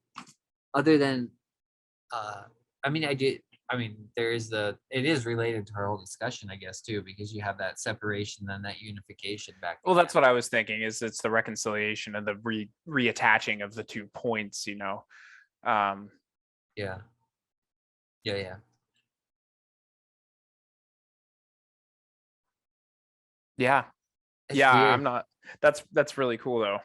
S1: Other than, it is related to our whole discussion, I guess, too, because you have that separation, then that unification back.
S2: Well, that's what I was thinking, is it's the reconciliation and the reattaching of the 2 points, you know?
S1: Yeah.
S2: Yeah.
S1: It's
S2: yeah,
S1: weird.
S2: I'm not, that's really cool though.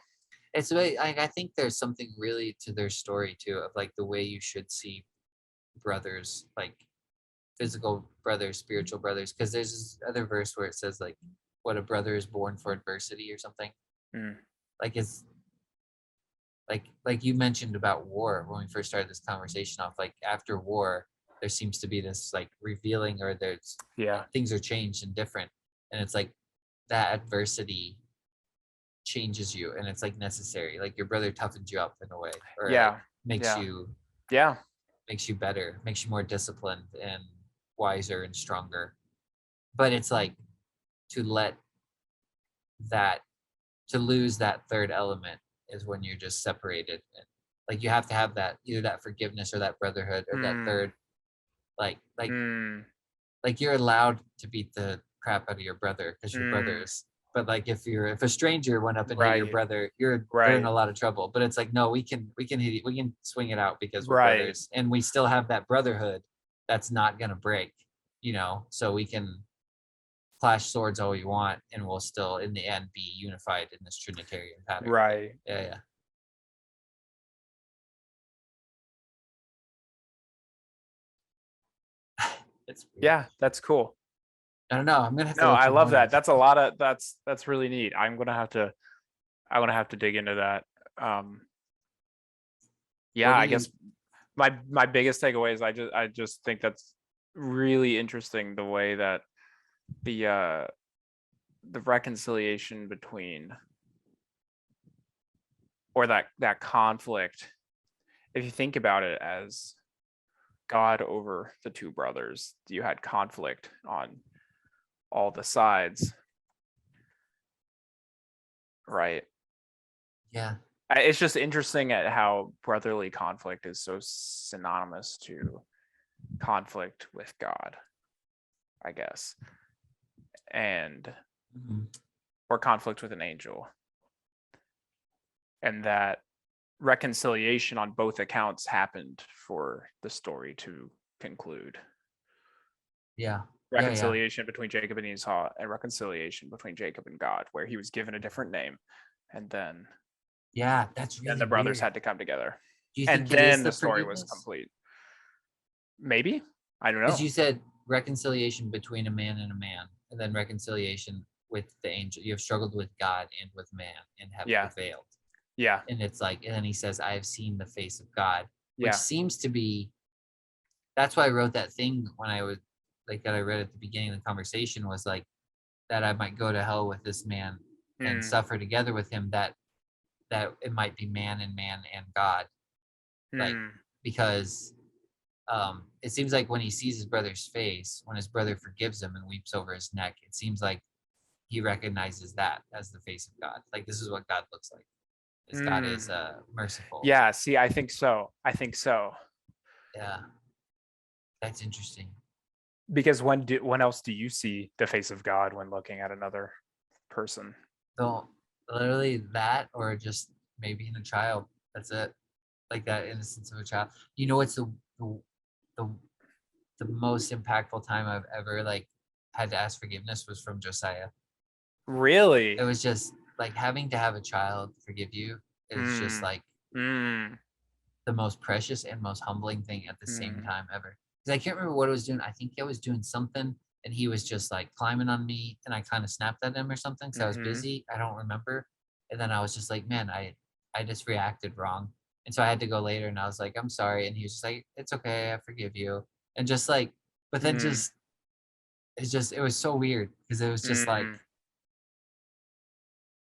S1: It's really, I think there's something really to their story too, of like the way you should see brothers, like physical brothers, spiritual brothers, because there's this other verse where it says like what a brother is born for adversity or something. Like it's like you mentioned about war when we first started this conversation off, like after war there seems to be this like revealing, or there's things are changed and different, and it's like that adversity changes you, and it's like necessary, like your brother toughens you up in a way, or like makes you better, makes you more disciplined and wiser and stronger. But it's like to lose that third element is when you're just separated, and like you have to have that, either that forgiveness or that brotherhood or that third, like you're allowed to beat the crap out of your brother because your brother is. But like if a stranger went up and hit your brother, you're in a lot of trouble. But it's like, no, we can swing it out because we're brothers, and we still have that brotherhood that's not gonna break, you know. So we can clash swords all we want, and we'll still in the end be unified in this Trinitarian pattern.
S2: Right.
S1: Yeah.
S2: That's cool.
S1: I don't know. I'm gonna have to.
S2: No, I love that. That's a lot of that's really neat. I'm gonna have to dig into that. I guess my biggest takeaway is I just think that's really interesting, the way that the reconciliation between, or that conflict if you think about it as God over the two brothers, you had conflict on all the sides, right?
S1: Yeah.
S2: It's just interesting at how brotherly conflict is so synonymous to conflict with God, I guess, and or conflict with an angel, and that reconciliation on both accounts happened for the story to conclude.
S1: Yeah.
S2: Reconciliation between Jacob and Esau, and reconciliation between Jacob and God, where he was given a different name, and then
S1: that's really
S2: the brothers
S1: weird.
S2: had to come together,
S1: Do you
S2: and
S1: think it is
S2: then the story was complete. Maybe, I don't know.
S1: Because you said reconciliation between a man, and then reconciliation with the angel. You have struggled with God and with man and have prevailed.
S2: Yeah.
S1: And it's like, and then he says, I have seen the face of God, which
S2: Yeah.
S1: seems to be, that's why I wrote that thing when I was like, that I read at the beginning of the conversation, was like, that I might go to hell with this man and suffer together with him, that it might be man and God. Like, because it seems like when he sees his brother's face, when his brother forgives him and weeps over his neck, it seems like he recognizes that as the face of God. Like, this is what God looks like. God is merciful.
S2: Yeah, see, I think so.
S1: Yeah. That's interesting.
S2: Because when else do you see the face of God when looking at another person?
S1: So literally that, or just maybe in a child. That's it. Like that innocence of a child. You know what's the most impactful time I've ever like had to ask forgiveness was from Josiah.
S2: Really?
S1: It was just like having to have a child forgive you is just like the most precious and most humbling thing at the same time ever. Because I can't remember what I was doing. I think I was doing something and he was just like climbing on me and I kind of snapped at him or something because I was busy. I don't remember. And then I was just like, man, I just reacted wrong. And so I had to go later and I was like, I'm sorry. And he was just like, it's okay, I forgive you. And just like, but then it was so weird because it was just like,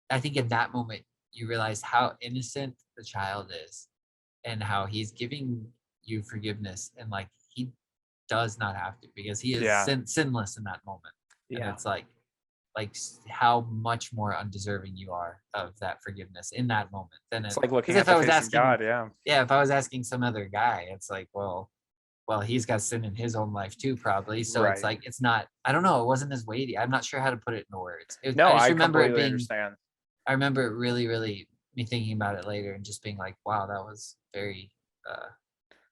S1: I think in that moment you realize how innocent the child is and how he's giving you forgiveness, and like he does not have to, because he is sinless in that moment. And it's like how much more undeserving you are of that forgiveness in that moment than
S2: it's
S1: it,
S2: like looking
S1: if
S2: at
S1: I
S2: the
S1: was
S2: face
S1: asking
S2: of God.
S1: if I was asking some other guy, it's like, well, he's got sin in his own life too, probably. So it's like, it's not, I don't know, it wasn't as weighty. I'm not sure how to put it into words.
S2: No,
S1: I just
S2: I
S1: remember it
S2: completely
S1: being,
S2: understand.
S1: I remember it really, really, me thinking about it later and just being like, wow, that was very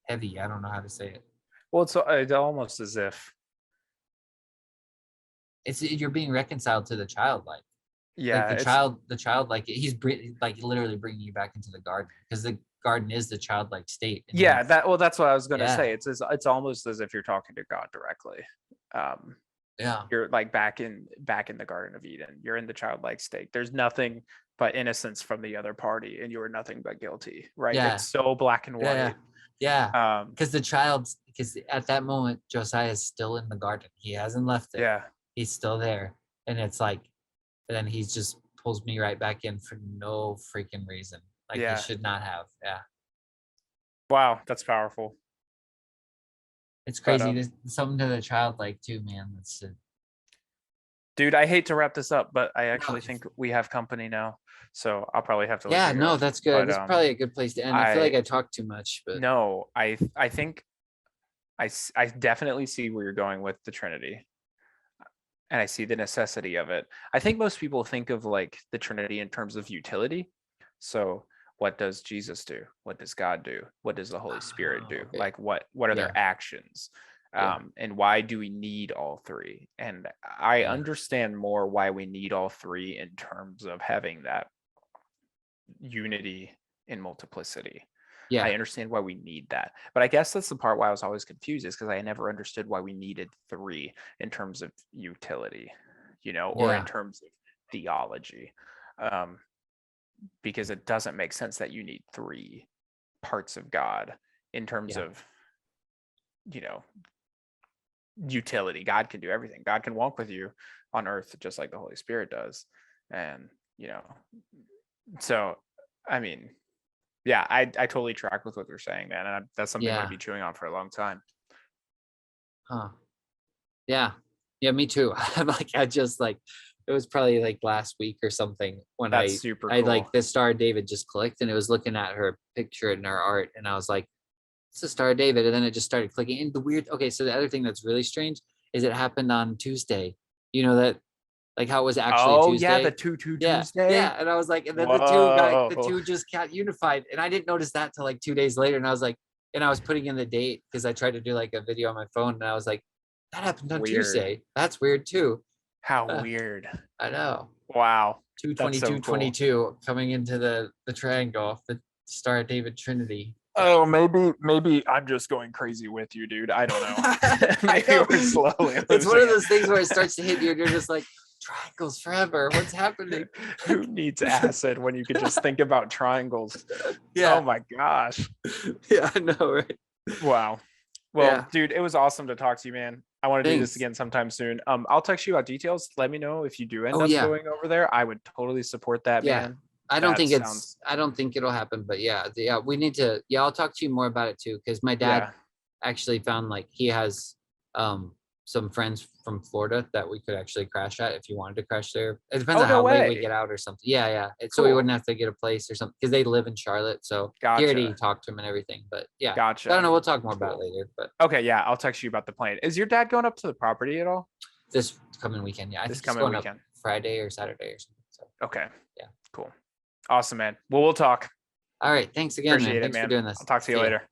S1: heavy. I don't know how to say it.
S2: Well, it's almost as if
S1: You're being reconciled to the childlike.
S2: Yeah,
S1: like the child, like he's like literally bringing you back into the garden, because the garden is the childlike state.
S2: Yeah, that's what I was going to say.
S1: Yeah.
S2: It's almost as if you're talking to God directly.
S1: Yeah.
S2: You're like back in the Garden of Eden. You're in the childlike state. There's nothing but innocence from the other party, and you are nothing but guilty. Right?
S1: Yeah.
S2: It's so black and white.
S1: Yeah. Because because at that moment Josiah is still in the garden. He hasn't left it.
S2: Yeah.
S1: He's still there, and it's like, and then he just pulls me right back in for no freaking reason. Like he should not have. Yeah.
S2: Wow, that's powerful.
S1: It's crazy. There's something to the childlike too, man. That's it.
S2: Dude, I hate to wrap this up, but I actually think we have company now, so I'll probably have to let you go.
S1: No, that's good. That's probably a good place to end. I feel like I talked too much, but
S2: no, I think I definitely see where you're going with the Trinity, and I see the necessity of it. I think most people think of like the Trinity in terms of utility. So what does Jesus do? What does God do? What does the Holy Spirit do?
S1: Okay.
S2: Like what are their actions? And why do we need all three? And I understand more why we need all three in terms of having that unity in multiplicity. I understand why we need that, but I guess that's the part why I was always confused, is because I never understood why we needed three in terms of utility, or in terms of theology, because it doesn't make sense that you need three parts of God in terms of, utility. God can do everything. God can walk with you on earth just like the Holy Spirit does. And, so, I mean, Yeah, I totally track with what you're saying, man. And that's something I'm
S1: Yeah.
S2: gonna be chewing on for a long time.
S1: Huh. Yeah. Yeah, me too. I'm like, I just like, it was probably like last week or something when
S2: That's
S1: I
S2: super
S1: I
S2: cool.
S1: like the Star of David just clicked and it was looking at her picture in her art and I was like, it's the Star of David. And then it just started clicking. And the weird, okay, so the other thing that's really strange is it happened on Tuesday. You know that like how it was actually
S2: Oh yeah, the
S1: Tuesday.
S2: 2-2
S1: Yeah,
S2: Tuesday.
S1: yeah. And I was like, and then the
S2: Whoa.
S1: two just got unified. And I didn't notice that till like 2 days later. And I was like, and I was putting in the date because I tried to do like a video on my phone and I was like, that happened on
S2: Weird.
S1: Tuesday. That's weird too.
S2: How
S1: Uh,
S2: weird.
S1: I know.
S2: Wow. That's so
S1: 222
S2: cool.
S1: 22 coming into the triangle, the Star of David Trinity.
S2: Oh, maybe I'm just going crazy with you, dude. I don't know.
S1: I
S2: Maybe
S1: know.
S2: we're slowly
S1: It's one
S2: losing
S1: of those
S2: it.
S1: things where it starts to hit you and you're just like, triangles forever. What's happening?
S2: Who needs acid when you could just think about triangles?
S1: Yeah.
S2: Oh my gosh.
S1: Yeah, I know, right?
S2: Wow. Well,
S1: Yeah.
S2: dude, it was awesome to talk to you, man. I want to do this
S1: Thanks.
S2: again sometime soon. I'll text you about details. Let me know if you do end
S1: Oh
S2: up
S1: yeah.
S2: going over there. I would totally support that,
S1: Yeah.
S2: man.
S1: I don't
S2: That
S1: think
S2: sounds,
S1: I don't think it'll happen, but yeah, we need to, yeah, I'll talk to you more about it too. Cause my dad
S2: yeah.
S1: actually found like he has some friends from Florida that we could actually crash at if you wanted to crash there. It depends
S2: Oh,
S1: on
S2: no
S1: how late we
S2: way.
S1: get out or something. Yeah, yeah. So we
S2: Cool.
S1: wouldn't have to get a place or something because they live in Charlotte. So he already
S2: Gotcha.
S1: talked to him and everything. But yeah. I don't
S2: Gotcha.
S1: know. We'll talk more about it
S2: Cool.
S1: later. But
S2: Okay, yeah, I'll text you about the plane. Is your dad going up to the property at all
S1: this coming weekend, yeah. I
S2: this
S1: think he's
S2: coming
S1: going up
S2: weekend?
S1: Friday or Saturday or something. So
S2: Okay.
S1: yeah.
S2: Cool. Awesome, man. Well, we'll talk.
S1: All right. Thanks again, man.
S2: Appreciate it,
S1: Thanks for
S2: man.
S1: doing this.
S2: I'll talk to you
S1: See ya.
S2: later.